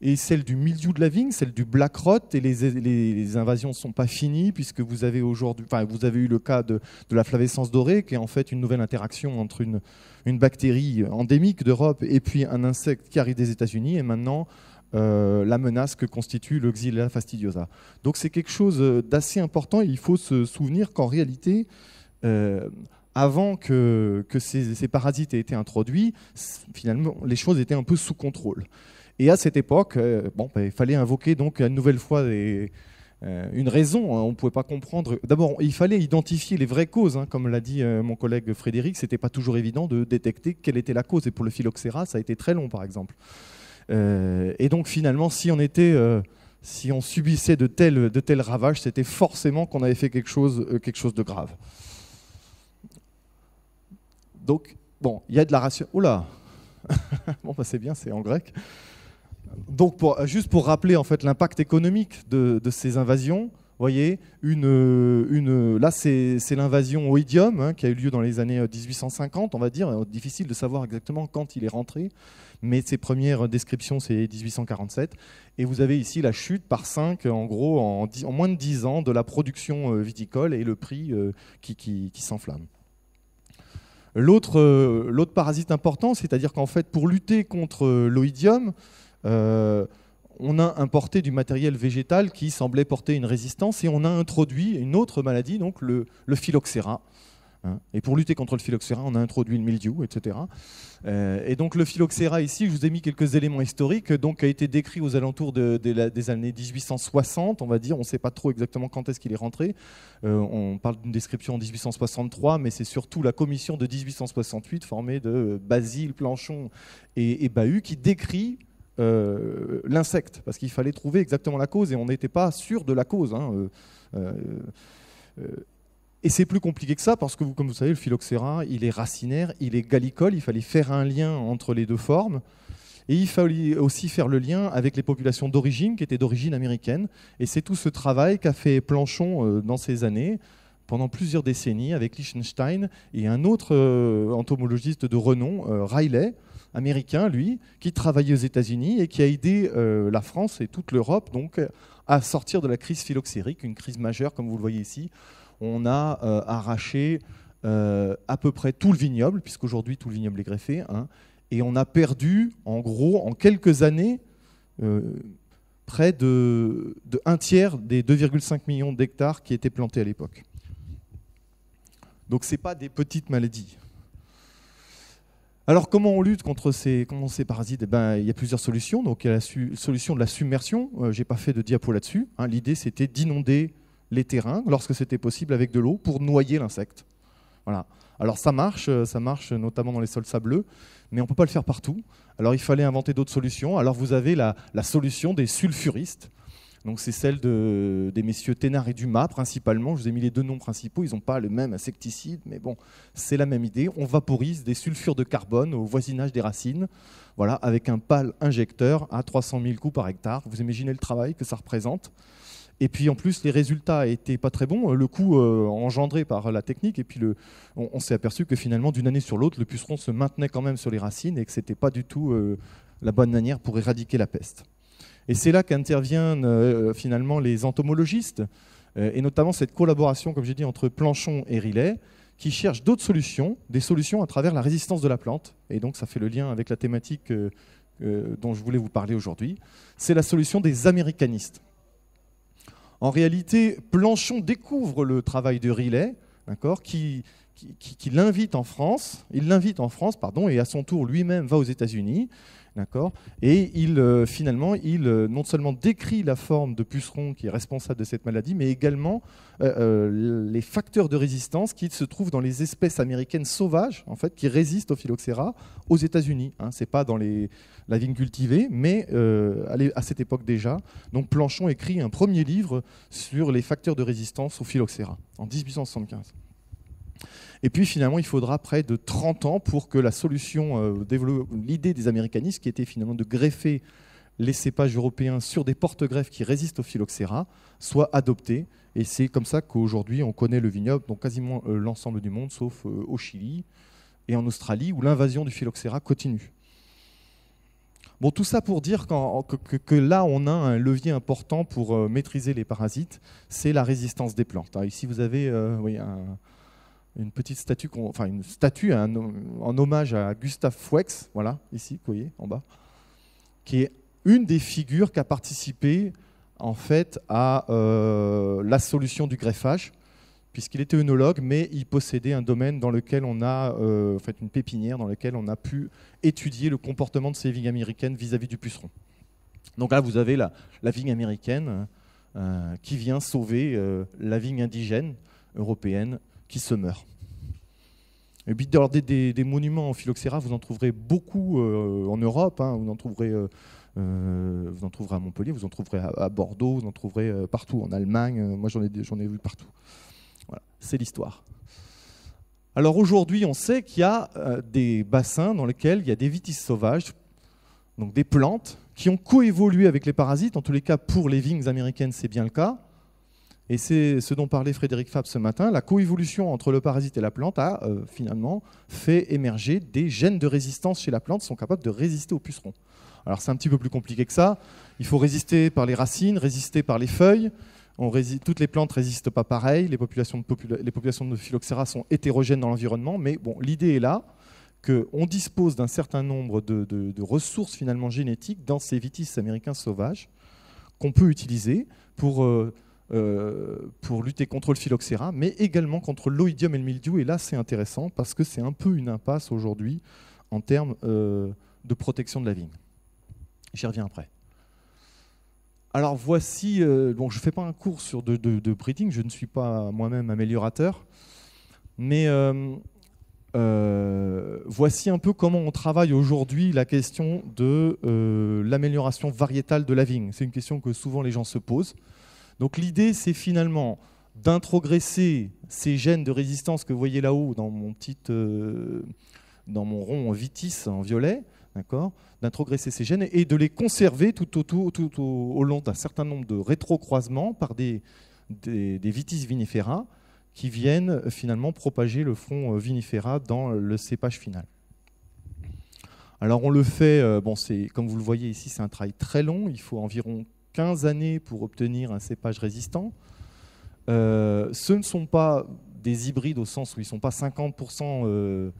et celle du mildiou de la vigne, celle du black rot, et les invasions ne sont pas finies, puisque vous avez eu le cas de la flavescence dorée, qui est en fait une nouvelle interaction entre une bactérie endémique d'Europe et puis un insecte qui arrive des États-Unis, et maintenant la menace que constitue le Xylella fastidiosa. Donc c'est quelque chose d'assez important et il faut se souvenir qu'en réalité, avant que ces parasites aient été introduits, finalement les choses étaient un peu sous contrôle. Et à cette époque, il fallait invoquer donc une nouvelle fois une raison. On ne pouvait pas comprendre. D'abord, il fallait identifier les vraies causes. Comme l'a dit mon collègue Frédéric, ce n'était pas toujours évident de détecter quelle était la cause. Et pour le phylloxéra, ça a été très long, par exemple. Et donc finalement, si on subissait de tels ravages, c'était forcément qu'on avait fait quelque chose de grave. Donc, il y a de la ration. Oula. C'est bien, c'est en grec. Donc, juste pour rappeler en fait l'impact économique de ces invasions, vous voyez, là c'est l'invasion oïdium qui a eu lieu dans les années 1850, on va dire. Difficile de savoir exactement quand il est rentré, mais ses premières descriptions c'est 1847. Et vous avez ici la chute par 5, en gros, en moins de 10 ans de la production viticole et le prix qui s'enflamme. L'autre parasite important, c'est-à-dire qu'en fait, pour lutter contre l'oïdium, on a importé du matériel végétal qui semblait porter une résistance et on a introduit une autre maladie, donc le phylloxéra. Et pour lutter contre le phylloxéra, on a introduit le mildiou, etc. Et donc le phylloxéra ici, je vous ai mis quelques éléments historiques, donc a été décrit aux alentours des années 1860, on va dire. On ne sait pas trop exactement quand est-ce qu'il est rentré. On parle d'une description en 1863, mais c'est surtout la commission de 1868 formée de Basile, Planchon et Bahut qui décrit l'insecte, parce qu'il fallait trouver exactement la cause et on n'était pas sûr de la cause. Et c'est plus compliqué que ça parce que, comme vous savez, le phylloxéra, il est racinaire, il est gallicole, il fallait faire un lien entre les deux formes. Et il fallait aussi faire le lien avec les populations d'origine, qui étaient d'origine américaine. Et c'est tout ce travail qu'a fait Planchon dans ces années, pendant plusieurs décennies, avec Liechtenstein et un autre entomologiste de renom, Riley, américain, lui, qui travaillait aux États-Unis et qui a aidé la France et toute l'Europe donc, à sortir de la crise phylloxérique, une crise majeure, comme vous le voyez ici. On a arraché à peu près tout le vignoble, puisqu'aujourd'hui tout le vignoble est greffé, et on a perdu, en gros, en quelques années, près de 1/3 des 2,5 millions d'hectares qui étaient plantés à l'époque. Donc ce n'est pas des petites maladies. Alors comment on lutte contre ces parasites ? Il y a plusieurs solutions. Donc il y a la solution de la submersion. Je n'ai pas fait de diapo là-dessus. L'idée c'était d'inonder les terrains, lorsque c'était possible, avec de l'eau pour noyer l'insecte. Voilà. Alors ça marche notamment dans les sols sableux, mais on ne peut pas le faire partout. Alors il fallait inventer d'autres solutions. Alors vous avez la solution des sulfuristes. Donc c'est celle des messieurs Thénard et Dumas principalement. Je vous ai mis les deux noms principaux. Ils n'ont pas le même insecticide, mais bon, c'est la même idée. On vaporise des sulfures de carbone au voisinage des racines, voilà, avec un pal injecteur à 300 000 coups par hectare. Vous imaginez le travail que ça représente. Et puis en plus, les résultats n'étaient pas très bons, le coût engendré par la technique. Et puis on s'est aperçu que finalement, d'une année sur l'autre, le puceron se maintenait quand même sur les racines et que ce n'était pas du tout la bonne manière pour éradiquer la peste. Et c'est là qu'interviennent finalement les entomologistes, et notamment cette collaboration, comme j'ai dit, entre Planchon et Riley, qui cherchent d'autres solutions, des solutions à travers la résistance de la plante. Et donc ça fait le lien avec la thématique dont je voulais vous parler aujourd'hui. C'est la solution des américanistes. En réalité, Planchon découvre le travail de Riley, qui l'invite en France. Il l'invite en France, et à son tour lui-même va aux États-Unis. Et finalement, il non seulement décrit la forme de puceron qui est responsable de cette maladie, mais également les facteurs de résistance qui se trouvent dans les espèces américaines sauvages, en fait, qui résistent au phylloxéra aux États-Unis. Ce n'est pas dans la vigne cultivée, mais à cette époque déjà. Donc Planchon écrit un premier livre sur les facteurs de résistance au phylloxéra en 1875. Et puis finalement, il faudra près de 30 ans pour que la solution, l'idée des américanistes, qui était finalement de greffer les cépages européens sur des porte-greffes qui résistent au phylloxéra, soit adoptée. Et c'est comme ça qu'aujourd'hui, on connaît le vignoble dans quasiment l'ensemble du monde, sauf au Chili et en Australie, où l'invasion du phylloxéra continue. Bon, tout ça pour dire que là, on a un levier important pour maîtriser les parasites, c'est la résistance des plantes. Alors ici, vous avez une petite statue, une statue en hommage à Gustave Fouex, voilà, ici, vous voyez, en bas, qui est une des figures qui a participé en fait à la solution du greffage, puisqu'il était œnologue, mais il possédait un domaine dans lequel on a, en fait, une pépinière dans laquelle on a pu étudier le comportement de ces vignes américaines vis-à-vis du puceron. Donc là, vous avez la vigne américaine qui vient sauver la vigne indigène européenne qui se meurt. Et puis dans des monuments en phylloxéra, vous en trouverez beaucoup en Europe, hein, vous en trouverez à Montpellier, vous en trouverez à Bordeaux, vous en trouverez partout, en Allemagne, moi j'en ai vu partout. Voilà, c'est l'histoire. Alors aujourd'hui, on sait qu'il y a des bassins dans lesquels il y a des vitis sauvages, donc des plantes, qui ont coévolué avec les parasites. En tous les cas, pour les vignes américaines, c'est bien le cas. Et c'est ce dont parlait Frédéric Fabre ce matin. La coévolution entre le parasite et la plante a finalement fait émerger des gènes de résistance chez la plante qui sont capables de résister aux pucerons. Alors c'est un petit peu plus compliqué que ça. Il faut résister par les racines, résister par les feuilles. Toutes les plantes ne résistent pas pareil. Les populations de phylloxéra sont hétérogènes dans l'environnement. Mais bon, l'idée est là qu'on dispose d'un certain nombre de ressources finalement génétiques dans ces vitis américains sauvages qu'on peut utiliser pour lutter contre le phylloxéra, mais également contre l'oïdium et le mildiou. Et là, c'est intéressant parce que c'est un peu une impasse aujourd'hui en termes de protection de la vigne. J'y reviens après. Alors voici, je ne fais pas un cours de breeding, je ne suis pas moi-même améliorateur, mais voici un peu comment on travaille aujourd'hui la question de l'amélioration variétale de la vigne. C'est une question que souvent les gens se posent. Donc l'idée, c'est finalement d'introgresser ces gènes de résistance que vous voyez là-haut dans mon rond vitis en violet, d'accord, d'introgresser ces gènes et de les conserver tout au long d'un certain nombre de rétrocroisements par des vitis vinifera qui viennent finalement propager le front vinifera dans le cépage final. Alors on le fait, comme vous le voyez ici, c'est un travail très long, il faut environ 15 années pour obtenir un cépage résistant. Ce ne sont pas des hybrides au sens où ils ne sont pas 50%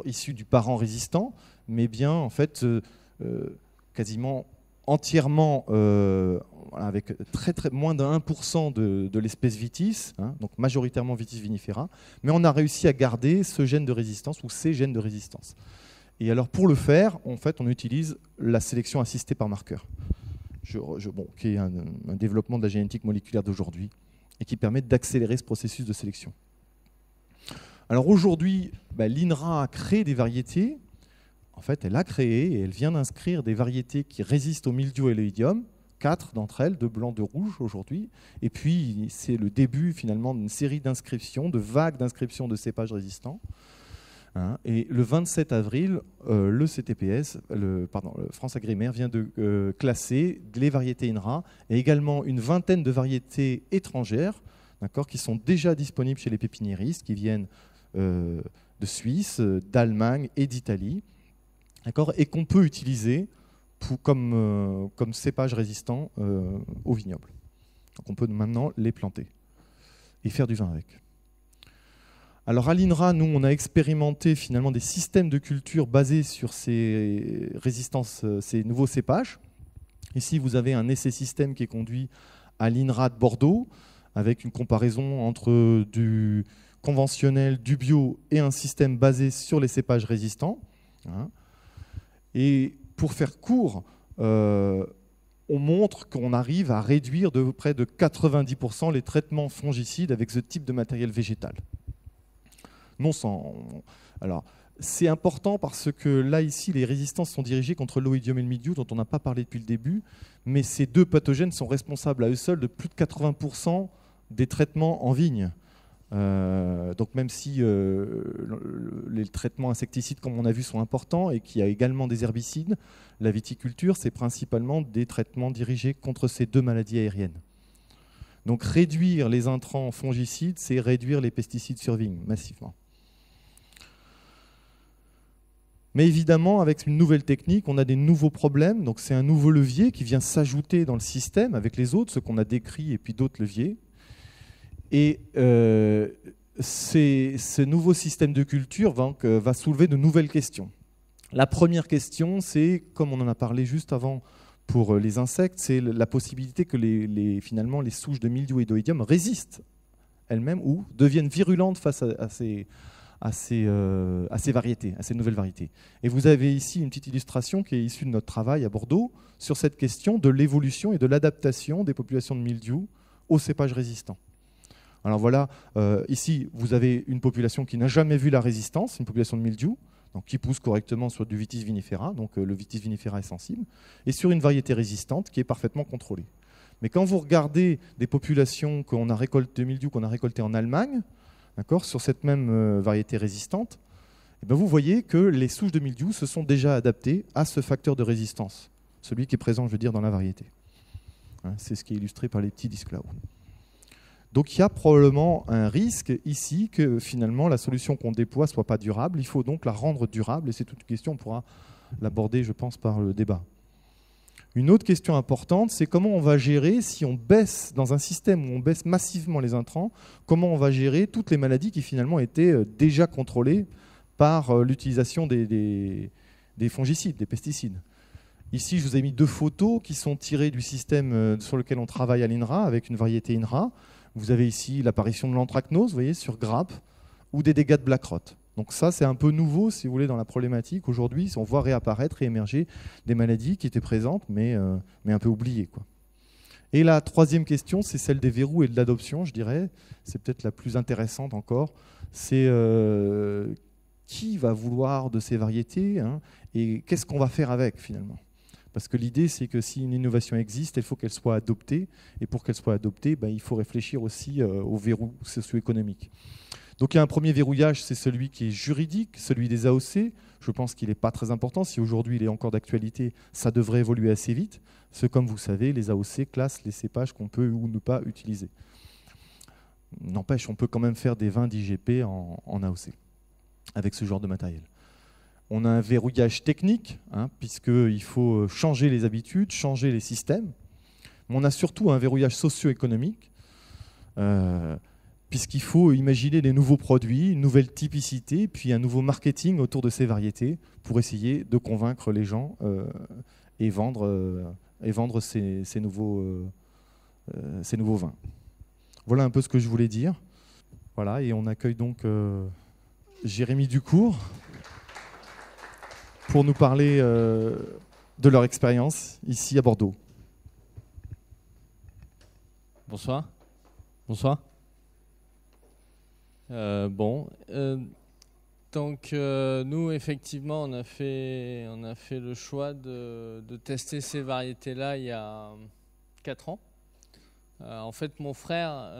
issus du parent résistant, mais bien en fait quasiment entièrement avec moins de 1% de l'espèce vitis, hein, donc majoritairement vitis vinifera, mais on a réussi à garder ce gène de résistance ou ces gènes de résistance. Et alors pour le faire, en fait, on utilise la sélection assistée par marqueur, qui est un développement de la génétique moléculaire d'aujourd'hui et qui permet d'accélérer ce processus de sélection. Alors aujourd'hui, l'INRA a créé des variétés. En fait, elle a créé et elle vient d'inscrire des variétés qui résistent au mildiou et l'oïdium, 4 d'entre elles, de blanc, de rouge aujourd'hui. Et puis, c'est le début finalement d'une série d'inscriptions, de vagues d'inscriptions de cépages résistants. Et le 27 avril, le CTPS, le France Agrimaire, vient de classer les variétés INRA et également une vingtaine de variétés étrangères, qui sont déjà disponibles chez les pépiniéristes, qui viennent de Suisse, d'Allemagne et d'Italie, et qu'on peut utiliser comme cépage résistant au vignoble. Donc on peut maintenant les planter et faire du vin avec. Alors à l'INRA, nous, on a expérimenté finalement des systèmes de culture basés sur ces résistances, ces nouveaux cépages. Ici, vous avez un essai système qui est conduit à l'INRA de Bordeaux, avec une comparaison entre du conventionnel, du bio et un système basé sur les cépages résistants. Et pour faire court, on montre qu'on arrive à réduire de près de 90% les traitements fongicides avec ce type de matériel végétal. Alors, c'est important parce que là, ici, les résistances sont dirigées contre l'oïdium et le mildiou, dont on n'a pas parlé depuis le début, mais ces deux pathogènes sont responsables à eux seuls de plus de 80% des traitements en vigne. Donc même si les traitements insecticides, comme on a vu, sont importants et qu'il y a également des herbicides, la viticulture, c'est principalement des traitements dirigés contre ces deux maladies aériennes. Donc réduire les intrants fongicides, c'est réduire les pesticides sur vigne, massivement. Mais évidemment, avec une nouvelle technique, on a des nouveaux problèmes. Donc c'est un nouveau levier qui vient s'ajouter dans le système avec les autres, ceux qu'on a décrits et puis d'autres leviers. Et ce nouveau système de culture va soulever de nouvelles questions. La première question, c'est, comme on en a parlé juste avant pour les insectes, c'est la possibilité que finalement les souches de mildiou et d'oïdium résistent elles-mêmes ou deviennent virulentes face à ces variétés, à ces nouvelles variétés. Et vous avez ici une petite illustration qui est issue de notre travail à Bordeaux sur cette question de l'évolution et de l'adaptation des populations de mildiou aux cépages résistants. Alors voilà, ici vous avez une population qui n'a jamais vu la résistance, une population de mildiou, donc qui pousse correctement sur du Vitis vinifera, donc le Vitis vinifera est sensible, et sur une variété résistante qui est parfaitement contrôlée. Mais quand vous regardez des populations qu'on a récoltées de mildiou qu'on a récoltées en Allemagne, d'accord, sur cette même variété résistante, eh bien vous voyez que les souches de mildiou se sont déjà adaptées à ce facteur de résistance, celui qui est présent, je veux dire, dans la variété. Hein, c'est ce qui est illustré par les petits disques là-haut. Donc il y a probablement un risque ici que finalement la solution qu'on déploie ne soit pas durable. Il faut donc la rendre durable, et c'est toute une question, on pourra l'aborder, je pense, par le débat. Une autre question importante, c'est comment on va gérer, si on baisse dans un système où on baisse massivement les intrants, comment on va gérer toutes les maladies qui finalement étaient déjà contrôlées par l'utilisation des fongicides, des pesticides. Ici, je vous ai mis 2 photos qui sont tirées du système sur lequel on travaille à l'INRA, avec une variété INRA. Vous avez ici l'apparition de l'anthracnose, vous voyez, sur grappe, ou des dégâts de black rot. Donc ça, c'est un peu nouveau, si vous voulez, dans la problématique. Aujourd'hui, on voit réapparaître et émerger des maladies qui étaient présentes, mais un peu oubliées, quoi. Et la troisième question, c'est celle des verrous et de l'adoption, je dirais. C'est peut-être la plus intéressante encore. C'est qui va vouloir de ces variétés, hein, et qu'est-ce qu'on va faire avec, finalement. Parce que l'idée, c'est que si une innovation existe, il faut qu'elle soit adoptée. Et pour qu'elle soit adoptée, il faut réfléchir aussi aux verrous socio-économiques. Donc il y a un premier verrouillage, c'est celui qui est juridique, celui des AOC. Je pense qu'il n'est pas très important. Si aujourd'hui il est encore d'actualité, ça devrait évoluer assez vite. Parce que comme vous savez, les AOC classent les cépages qu'on peut ou ne pas utiliser. N'empêche, on peut quand même faire des vins d'IGP en AOC avec ce genre de matériel. On a un verrouillage technique, hein, puisqu'il faut changer les habitudes, changer les systèmes. Mais on a surtout un verrouillage socio-économique, puisqu'il faut imaginer des nouveaux produits, une nouvelle typicité, puis un nouveau marketing autour de ces variétés pour essayer de convaincre les gens et vendre ces nouveaux vins. Voilà un peu ce que je voulais dire. Voilà, et on accueille donc Jérémy Ducourt pour nous parler de leur expérience ici à Bordeaux. Bonsoir. Bonsoir. Donc nous effectivement on a fait le choix de tester ces variétés-là il y a 4 ans. En fait mon frère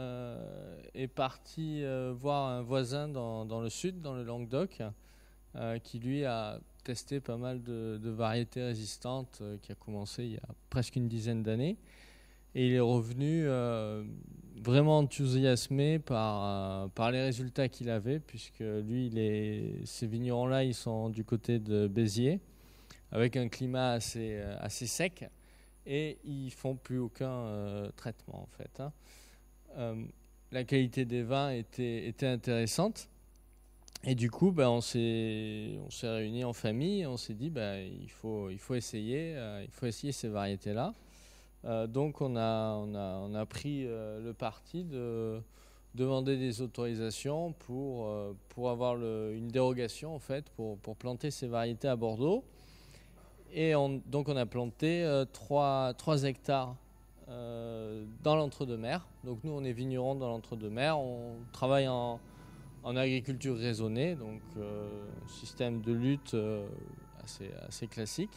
est parti voir un voisin dans le sud, dans le Languedoc, qui lui a testé pas mal de variétés résistantes, qui a commencé il y a presque une dizaine d'années. Et il est revenu vraiment enthousiasmé par les résultats qu'il avait, puisque lui, ces vignerons-là, ils sont du côté de Béziers, avec un climat assez sec, et ils font plus aucun traitement, en fait. La qualité des vins était intéressante. Et du coup, on s'est réunis en famille, on s'est dit il faut essayer ces variétés-là. Donc on a pris le parti de demander des autorisations pour avoir une dérogation en fait pour planter ces variétés à Bordeaux. Et donc on a planté 3 hectares dans l'entre-deux-mers. Donc nous on est vignerons dans l'entre-deux-mers, on travaille en agriculture raisonnée, donc système de lutte assez classique.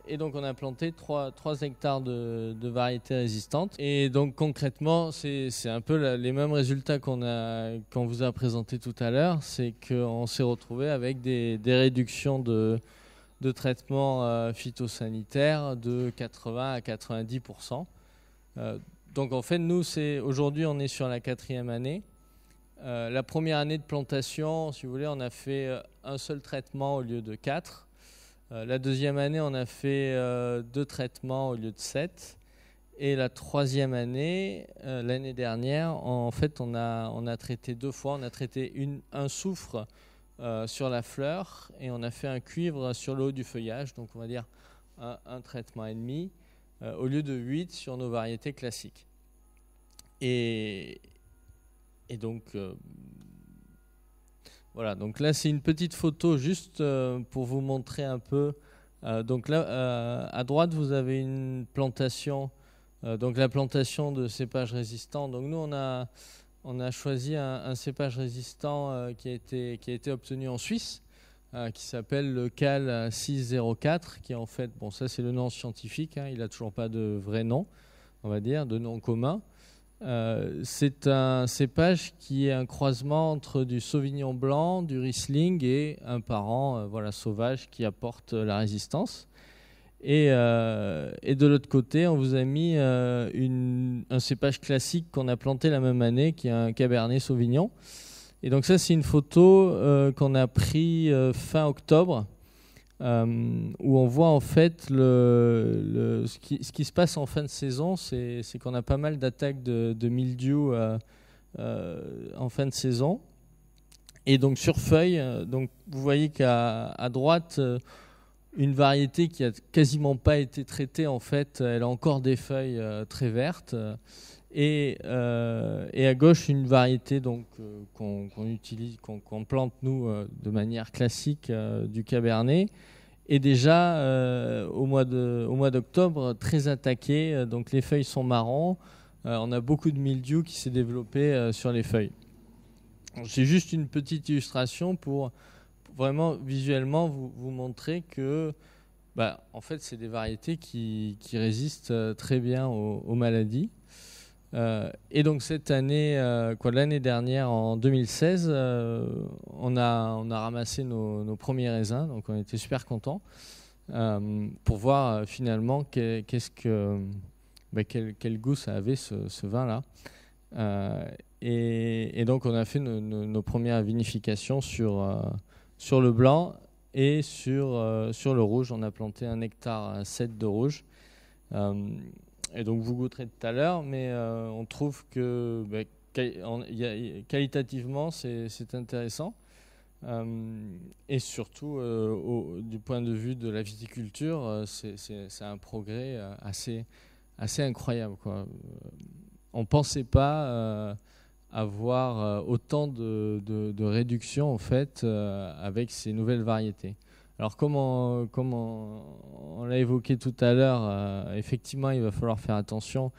Et donc on a planté 3 hectares de variétés résistantes. Et donc concrètement, c'est un peu les mêmes résultats qu'on vous a présenté tout à l'heure. C'est qu'on s'est retrouvé avec des réductions de traitements phytosanitaires de 80 à 90%. Donc en fait, nous, aujourd'hui, on est sur la 4e année. La première année de plantation, si vous voulez, on a fait un seul traitement au lieu de 4. La deuxième année, on a fait 2 traitements au lieu de 7. Et la 3e année, l'année dernière, en fait, on a traité 2 fois. On a traité un soufre sur la fleur et on a fait un cuivre sur le haut du feuillage, donc on va dire un traitement et demi, au lieu de 8 sur nos variétés classiques. Et donc voilà, donc là c'est une petite photo juste pour vous montrer un peu. Donc là à droite vous avez une plantation, donc la plantation de cépages résistants. Donc nous on a choisi un cépage résistant qui a été obtenu en Suisse, qui s'appelle le Cal 604, qui est en fait, bon ça c'est le nom scientifique, hein, il n'a toujours pas de vrai nom, on va dire, de nom commun. C'est un cépage qui est un croisement entre du Sauvignon blanc, du Riesling et un parent sauvage qui apporte la résistance. Et de l'autre côté, on vous a mis un cépage classique qu'on a planté la même année, qui est un Cabernet Sauvignon. Et donc ça, c'est une photo qu'on a pris fin octobre, où on voit en fait ce qui se passe en fin de saison, c'est qu'on a pas mal d'attaques de mildiou en fin de saison. Et donc sur feuille, donc vous voyez qu'à droite, une variété qui a quasiment pas été traitée, en fait, elle a encore des feuilles très vertes. Et à gauche, une variété donc qu'on utilise, qu'on plante nous de manière classique, du Cabernet, et déjà au mois d'octobre très attaqué. Donc les feuilles sont marron. On a beaucoup de mildiou qui s'est développé sur les feuilles. C'est juste une petite illustration pour vraiment visuellement vous montrer que en fait c'est des variétés qui résistent très bien aux maladies. Et donc cette année, l'année dernière, en 2016, on a ramassé nos premiers raisins, donc on était super contents pour voir finalement quel goût ça avait ce vin-là. Et donc on a fait nos premières vinifications sur le blanc et sur le rouge. On a planté 1,7 hectare de rouge. Et donc vous goûterez tout à l'heure, mais on trouve que qualitativement c'est intéressant. Et surtout du point de vue de la viticulture, c'est un progrès assez incroyable, quoi. On ne pensait pas avoir autant de réduction en fait avec ces nouvelles variétés. Alors comme on l'a évoqué tout à l'heure, effectivement il va falloir faire attention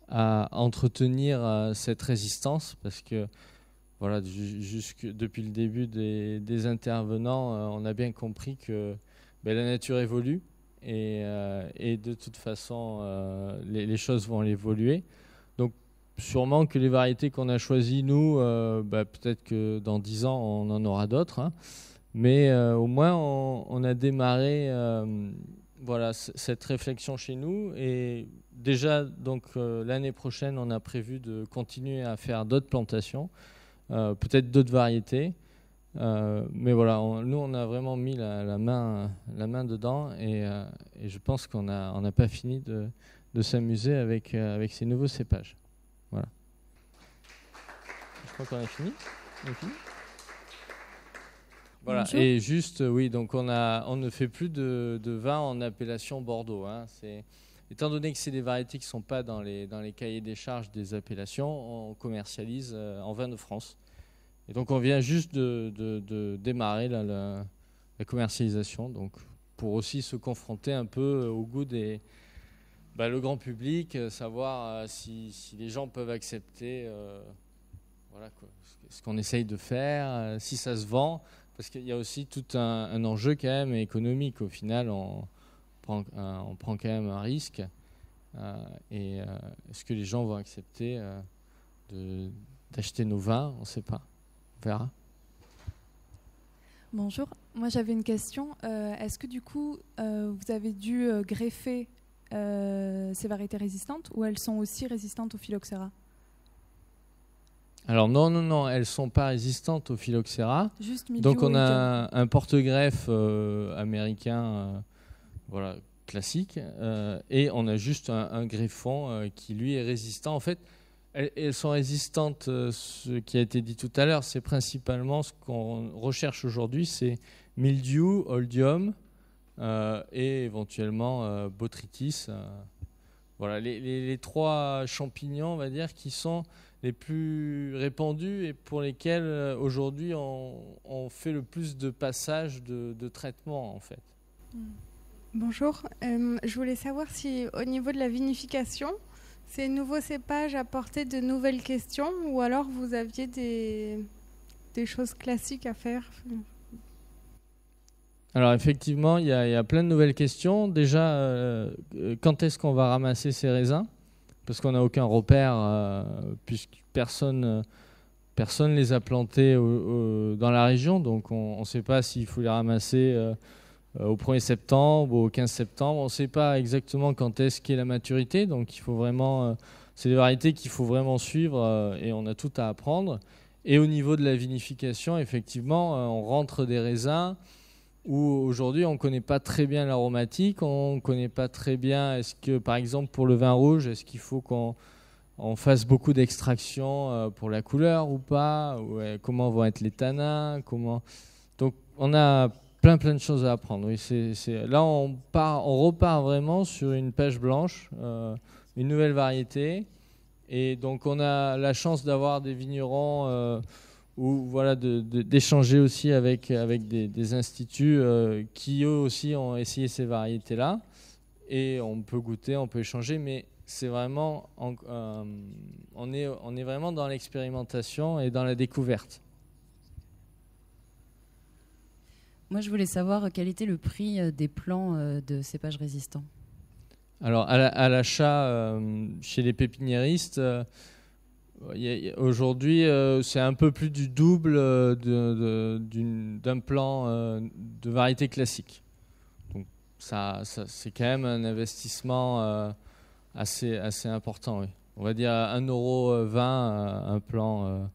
à entretenir cette résistance, parce que voilà, depuis le début des intervenants, on a bien compris que la nature évolue et de toute façon les choses vont évoluer. Donc sûrement que les variétés qu'on a choisies nous, peut-être que dans 10 ans on en aura d'autres, hein. Mais au moins, on a démarré cette réflexion chez nous. Et déjà, donc l'année prochaine, on a prévu de continuer à faire d'autres plantations, peut-être d'autres variétés. Mais voilà, nous, on a vraiment mis la main dedans. Et je pense qu'on n'a pas fini de s'amuser avec ces nouveaux cépages. Voilà. Je crois qu'on a fini. Voilà. Et juste, oui, donc on ne fait plus de vin en appellation Bordeaux, hein. Étant donné que c'est des variétés qui ne sont pas dans les cahiers des charges des appellations, on commercialise en vin de France. Et donc on vient juste de démarrer la commercialisation, donc pour aussi se confronter un peu au goût le grand public, savoir si les gens peuvent accepter ce qu'on essaye de faire, si ça se vend. Parce qu'il y a aussi tout un enjeu quand même économique. Au final, on prend quand même un risque. Est-ce que les gens vont accepter d'acheter nos vins? On ne sait pas. On verra. Bonjour. Moi, j'avais une question. Est-ce que du coup, vous avez dû greffer ces variétés résistantes, ou elles sont aussi résistantes au phylloxéra? Alors non, elles ne sont pas résistantes au phylloxéra. Donc on a un porte-greffe américain classique, et on a juste un greffon qui lui est résistant. En fait, Elles sont résistantes, ce qui a été dit tout à l'heure, c'est principalement ce qu'on recherche aujourd'hui, c'est mildiou, oïdium et éventuellement botrytis. Voilà, les 3 champignons, on va dire, qui sont les plus répandus et pour lesquels aujourd'hui on fait le plus de passages de traitement en fait. Bonjour, je voulais savoir si au niveau de la vinification, ces nouveaux cépages apportaient de nouvelles questions ou alors vous aviez des choses classiques à faire. Alors effectivement, il y a plein de nouvelles questions. Déjà, quand est-ce qu'on va ramasser ces raisins ? Parce qu'on n'a aucun repère, puisque personne les a plantés dans la région. Donc on ne sait pas s'il faut les ramasser au 1er septembre ou au 15 septembre. On ne sait pas exactement quand est-ce qu'est la maturité. Donc il faut vraiment, c'est des variétés qu'il faut vraiment suivre et on a tout à apprendre. Et au niveau de la vinification, effectivement, on rentre des raisins où aujourd'hui on ne connaît pas très bien l'aromatique, on ne connaît pas très bien, est-ce que par exemple pour le vin rouge, est-ce qu'il faut qu'on fasse beaucoup d'extraction pour la couleur ou pas, comment vont être les tanins, donc on a plein de choses à apprendre. Oui, là on repart vraiment sur une page blanche, une nouvelle variété, et donc on a la chance d'avoir des vignerons ou voilà, d'échanger aussi avec des instituts qui eux aussi ont essayé ces variétés-là. Et on peut goûter, on peut échanger, mais c'est vraiment, on est vraiment dans l'expérimentation et dans la découverte. Moi, je voulais savoir quel était le prix des plants de cépages résistants. Alors, à l'achat chez les pépiniéristes, aujourd'hui, c'est un peu plus du double d'un plant de variété classique. Donc, ça, c'est quand même un investissement assez important. Oui. On va dire 1,20 € un plant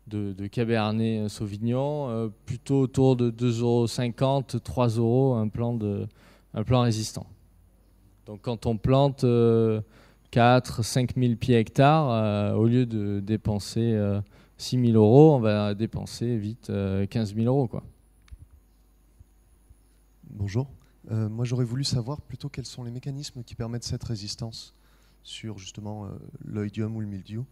de Cabernet Sauvignon, plutôt autour de 2,50 €, 3 € un plant résistant. Donc, quand on plante 4-5 000 pieds hectares, au lieu de dépenser 6 000 €, on va dépenser vite 15 000 €. Quoi. Bonjour. Moi, j'aurais voulu savoir plutôt quels sont les mécanismes qui permettent cette résistance sur justement l'oïdium ou le mildiou.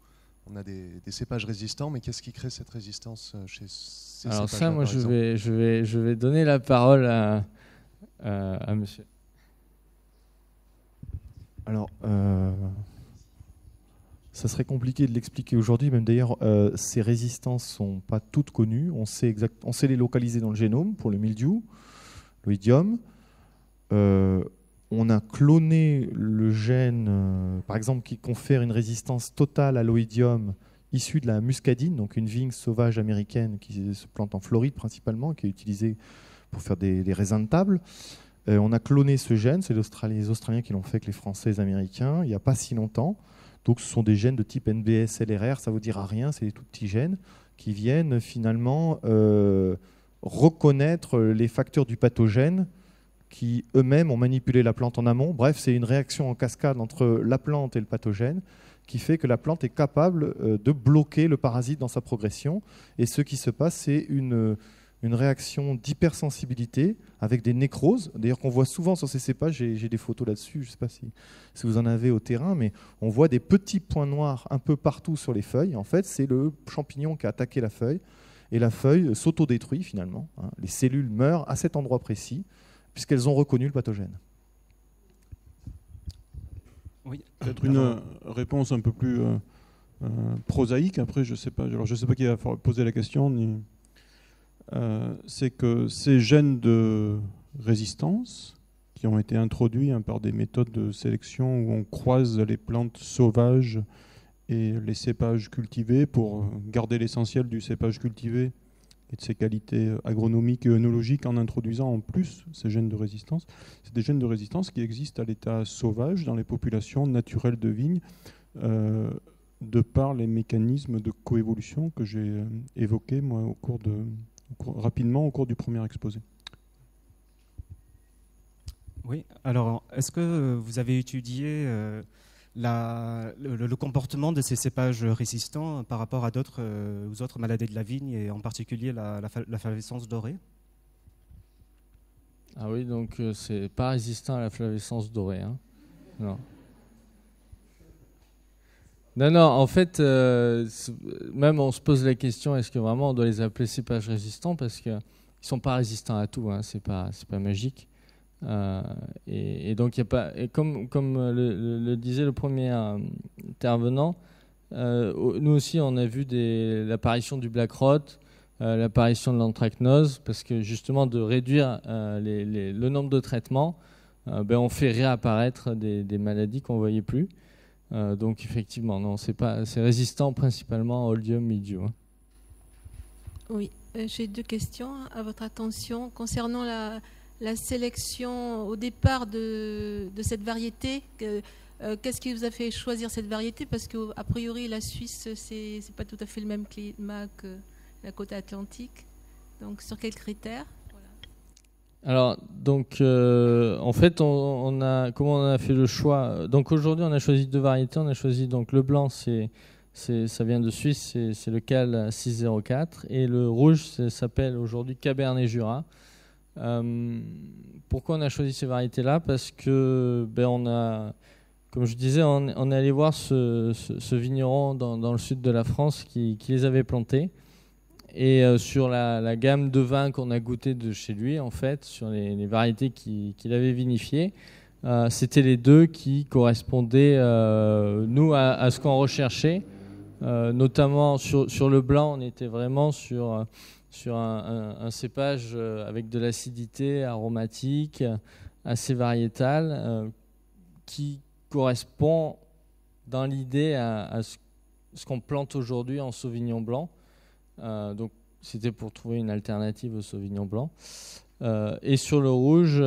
On a des cépages résistants, mais qu'est-ce qui crée cette résistance chez ces Alors cépages-là, ça, moi, par je vais donner la parole à monsieur. Alors, ça serait compliqué de l'expliquer aujourd'hui. Même d'ailleurs, ces résistances ne sont pas toutes connues. On sait les localiser dans le génome pour le mildiou, l'oïdium. On a cloné le gène, par exemple, qui confère une résistance totale à l'oïdium issue de la muscadine, donc une vigne sauvage américaine qui se plante en Floride principalement, qui est utilisée pour faire des raisins de table. On a cloné ce gène, c'est les Australiens qui l'ont fait avec les Français et les Américains, il n'y a pas si longtemps. Donc ce sont des gènes de type NBS-LRR, ça ne vous dira rien, c'est des tout petits gènes qui viennent finalement reconnaître les facteurs du pathogène qui eux-mêmes ont manipulé la plante en amont. Bref, c'est une réaction en cascade entre la plante et le pathogène qui fait que la plante est capable de bloquer le parasite dans sa progression. Et ce qui se passe, c'est une réaction d'hypersensibilité avec des nécroses, d'ailleurs qu'on voit souvent sur ces cépages, j'ai des photos là-dessus, je ne sais pas si vous en avez au terrain, mais on voit des petits points noirs un peu partout sur les feuilles. En fait, c'est le champignon qui a attaqué la feuille, et la feuille s'autodétruit finalement. Les cellules meurent à cet endroit précis, puisqu'elles ont reconnu le pathogène. Oui. Peut-être une réponse un peu plus prosaïque, après je ne sais pas qui va poser la question, c'est que ces gènes de résistance qui ont été introduits par des méthodes de sélection où on croise les plantes sauvages et les cépages cultivés pour garder l'essentiel du cépage cultivé et de ses qualités agronomiques et œnologiques en introduisant en plus ces gènes de résistance. C'est des gènes de résistance qui existent à l'état sauvage dans les populations naturelles de vignes de par les mécanismes de coévolution que j'ai évoqués moi, rapidement au cours du premier exposé. Oui, alors est-ce que vous avez étudié le comportement de ces cépages résistants par rapport à aux autres maladies de la vigne, et en particulier la flavescence dorée. Ah oui, donc c'est pas résistant à la flavescence dorée. Hein. Non. Non, en fait, même on se pose la question, est-ce que vraiment on doit les appeler cépages résistants, parce qu'ils ne sont pas résistants à tout, hein, c'est pas magique. Et donc, y a pas, et comme le disait le premier intervenant, nous aussi on a vu l'apparition du black rot, l'apparition de l'anthracnose, parce que justement de réduire le nombre de traitements, on fait réapparaître des maladies qu'on ne voyait plus. Donc effectivement, non, c'est résistant principalement à Oldium mildiou. Hein. Oui, j'ai 2 questions à votre attention concernant la sélection au départ de cette variété. Qu'est-ce qui vous a fait choisir cette variété? Parce qu'a priori, la Suisse, c'est pas tout à fait le même climat que la côte atlantique. Donc, sur quels critères? Alors, donc, en fait, comment on a fait le choix? Donc, aujourd'hui, on a choisi 2 variétés. On a choisi donc le blanc, ça vient de Suisse, c'est le Cal 604, et le rouge, ça s'appelle aujourd'hui Cabernet Jura. Pourquoi on a choisi ces variétés-là? Parce que on a, comme je disais, on est allé voir ce vigneron dans le sud de la France qui les avait plantés. Et sur la gamme de vins qu'on a goûté de chez lui, en fait, sur les variétés qu'il avait vinifiées, c'était les 2 qui correspondaient, nous, à ce qu'on recherchait. Notamment sur le blanc, on était vraiment sur un cépage avec de l'acidité aromatique, assez variétale, qui correspond dans l'idée à ce qu'on plante aujourd'hui en Sauvignon blanc. Donc c'était pour trouver une alternative au Sauvignon blanc. Et sur le rouge,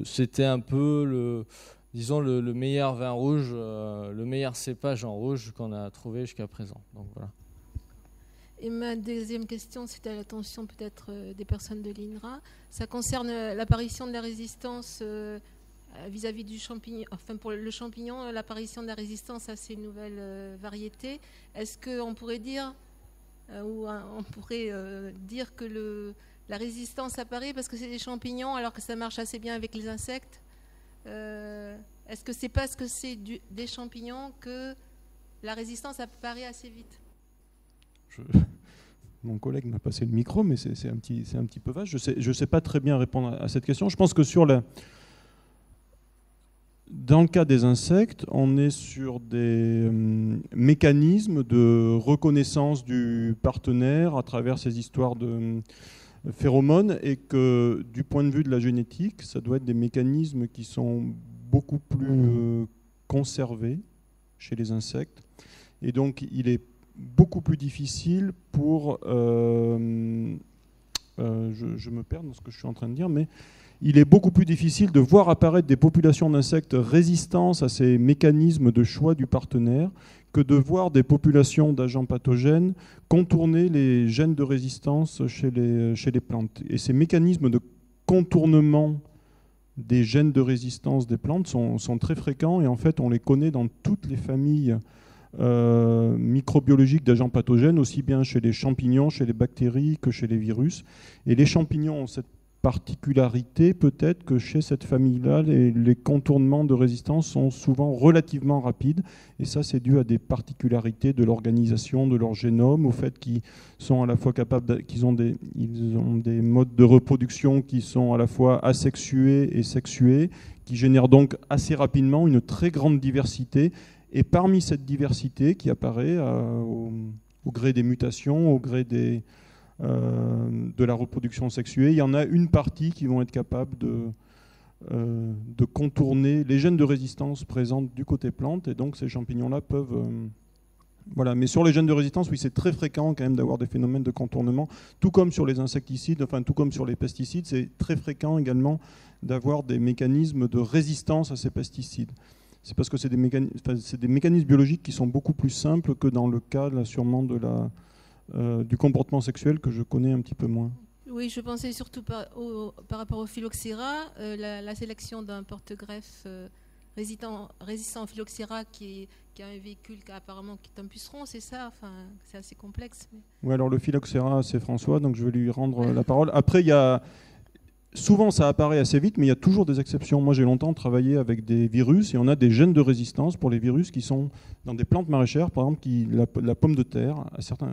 c'était un peu le meilleur vin rouge, le meilleur cépage en rouge qu'on a trouvé jusqu'à présent. Donc voilà. Et ma deuxième question, c'était à l'attention peut-être des personnes de l'INRA. Ça concerne l'apparition de la résistance vis-à-vis du champignon, enfin pour le champignon, l'apparition de la résistance à ces nouvelles variétés. Est-ce qu'on pourrait dire, dire que la résistance apparaît parce que c'est des champignons alors que ça marche assez bien avec les insectes? Est-ce que c'est parce que c'est des champignons que la résistance apparaît assez vite? Mon collègue m'a passé le micro, mais c'est un petit peu vaste. Je sais pas très bien répondre à cette question. Je pense que dans le cas des insectes, on est sur des mécanismes de reconnaissance du partenaire à travers ces histoires de phéromones, et que du point de vue de la génétique, ça doit être des mécanismes qui sont beaucoup plus conservés chez les insectes. Et donc, il est beaucoup plus difficile pour... je me perds dans ce que je suis en train de dire, mais il est beaucoup plus difficile de voir apparaître des populations d'insectes résistantes à ces mécanismes de choix du partenaire que de voir des populations d'agents pathogènes contourner les gènes de résistance chez les plantes. Et ces mécanismes de contournement des gènes de résistance des plantes sont très fréquents, et en fait on les connaît dans toutes les familles microbiologiques d'agents pathogènes, aussi bien chez les champignons, chez les bactéries que chez les virus. Et les champignons ont cette particularité peut-être que chez cette famille-là, les contournements de résistance sont souvent relativement rapides, et ça c'est dû à des particularités de l'organisation de leur génome, au fait qu'ils sont à la fois capables, ils ont des modes de reproduction qui sont à la fois asexués et sexués, qui génèrent donc assez rapidement une très grande diversité. Et parmi cette diversité qui apparaît au gré des mutations, au gré de la reproduction sexuée, il y en a une partie qui vont être capables de contourner les gènes de résistance présents du côté plante, et donc ces champignons-là peuvent... voilà. Mais sur les gènes de résistance, oui, c'est très fréquent quand même d'avoir des phénomènes de contournement, tout comme sur les insecticides, enfin tout comme sur les pesticides, c'est très fréquent également d'avoir des mécanismes de résistance à ces pesticides. C'est parce que c'est des mécanismes biologiques qui sont beaucoup plus simples que dans le cas là, sûrement du comportement sexuel que je connais un petit peu moins. Oui, je pensais surtout par rapport au phylloxéra, la sélection d'un porte-greffe résistant au phylloxéra qui a un véhicule qui apparemment qui est un puceron, c'est ça, enfin, c'est assez complexe. Mais... Oui, alors le phylloxéra, c'est François, donc je vais lui rendre la parole. Après, il y a... Souvent, ça apparaît assez vite, mais il y a toujours des exceptions. Moi, j'ai longtemps travaillé avec des virus et on a des gènes de résistance pour les virus qui sont dans des plantes maraîchères, par exemple, la pomme de terre,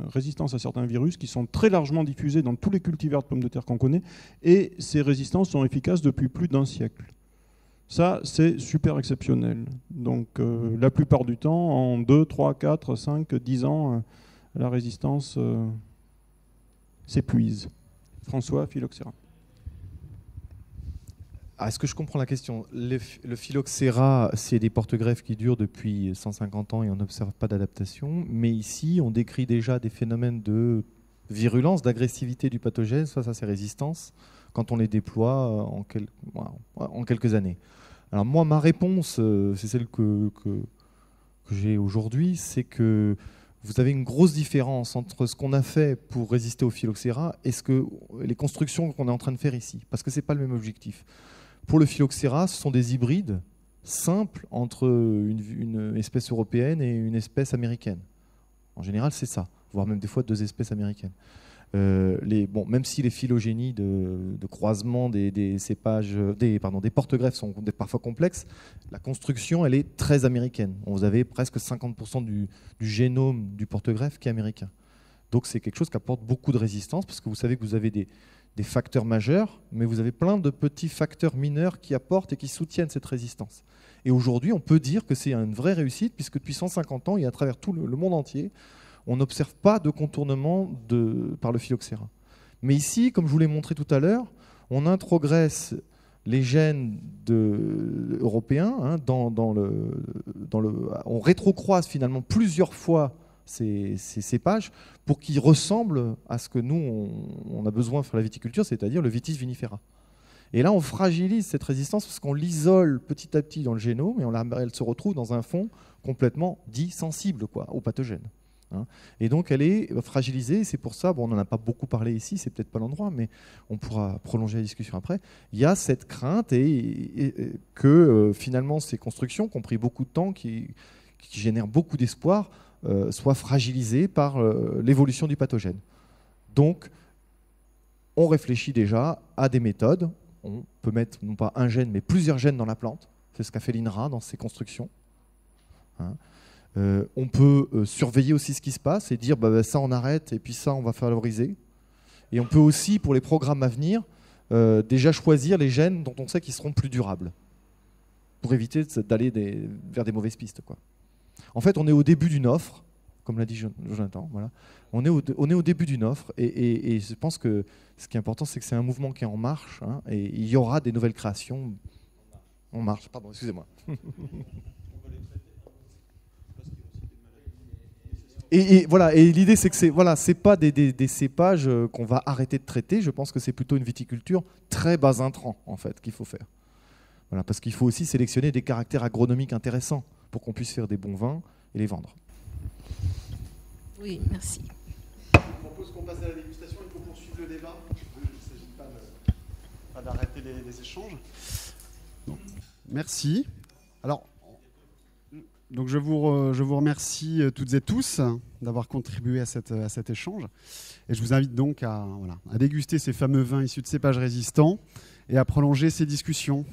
résistance à certains virus qui sont très largement diffusés dans tous les cultivars de pommes de terre qu'on connaît, et ces résistances sont efficaces depuis plus d'1 siècle. Ça, c'est super exceptionnel. Donc, la plupart du temps, en 2, 3, 4, 5, 10 ans, la résistance s'épuise. François, phylloxéra. Est-ce que je comprends la question? Le phylloxéra, c'est des porte-greffes qui durent depuis 150 ans et on n'observe pas d'adaptation. Mais ici, on décrit déjà des phénomènes de virulence, d'agressivité du pathogène face à ces résistances quand on les déploie en quelques années. Alors moi, ma réponse, c'est celle que j'ai aujourd'hui, c'est que vous avez une grosse différence entre ce qu'on a fait pour résister au phylloxéra et les constructions qu'on est en train de faire ici, parce que ce n'est pas le même objectif. Pour le phylloxéra, ce sont des hybrides simples entre une espèce européenne et une espèce américaine. En général, c'est ça, voire même des fois 2 espèces américaines. Même si les phylogénies de croisement des cépages, des porte-greffes sont parfois complexes, la construction, elle est très américaine. Vous avez presque 50% du génome du porte-greffe qui est américain. Donc c'est quelque chose qui apporte beaucoup de résistance, parce que vous savez que vous avez des facteurs majeurs, mais vous avez plein de petits facteurs mineurs qui apportent et qui soutiennent cette résistance. Et aujourd'hui, on peut dire que c'est une vraie réussite, puisque depuis 150 ans, et à travers tout le monde entier, on n'observe pas de contournement par le phylloxéra. Mais ici, comme je vous l'ai montré tout à l'heure, on introgresse les gènes européens, on rétrocroise finalement plusieurs fois ces cépages pour qu'ils ressemblent à ce que nous, on a besoin pour la viticulture, c'est-à-dire le Vitis vinifera. Et là, on fragilise cette résistance parce qu'on l'isole petit à petit dans le génome et elle se retrouve dans un fond complètement dit sensible au pathogène. Et donc, elle est fragilisée. C'est pour ça, on n'en a pas beaucoup parlé ici, c'est peut-être pas l'endroit, mais on pourra prolonger la discussion après. Il y a cette crainte que finalement, ces constructions qui ont pris beaucoup de temps, qui génèrent beaucoup d'espoir, soient fragilisées par l'évolution du pathogène. Donc, on réfléchit déjà à des méthodes. On peut mettre non pas un gène, mais plusieurs gènes dans la plante. C'est ce qu'a fait l'INRA dans ses constructions. On peut surveiller aussi ce qui se passe et dire ça on arrête et puis ça on va favoriser. Et on peut aussi, pour les programmes à venir, déjà choisir les gènes dont on sait qu'ils seront plus durables pour éviter d'aller vers des mauvaises pistes, quoi. En fait, on est au début d'une offre, comme l'a dit Jonathan. Voilà. On est au début d'une offre et je pense que ce qui est important, c'est que c'est un mouvement qui est en marche et il y aura des nouvelles créations. En marche, pardon, excusez-moi. Et voilà, et l'idée c'est que c'est pas des cépages qu'on va arrêter de traiter. Je pense que c'est plutôt une viticulture très bas intrant en fait qu'il faut faire. Voilà, parce qu'il faut aussi sélectionner des caractères agronomiques intéressants pour qu'on puisse faire des bons vins et les vendre. Oui, merci. Je propose qu'on passe à la dégustation et qu'on poursuive le débat. Il ne s'agit pas d'arrêter les échanges. Donc, merci. Alors, donc je vous remercie toutes et tous d'avoir contribué à cet échange. Et je vous invite donc à déguster ces fameux vins issus de cépages résistants et à prolonger ces discussions.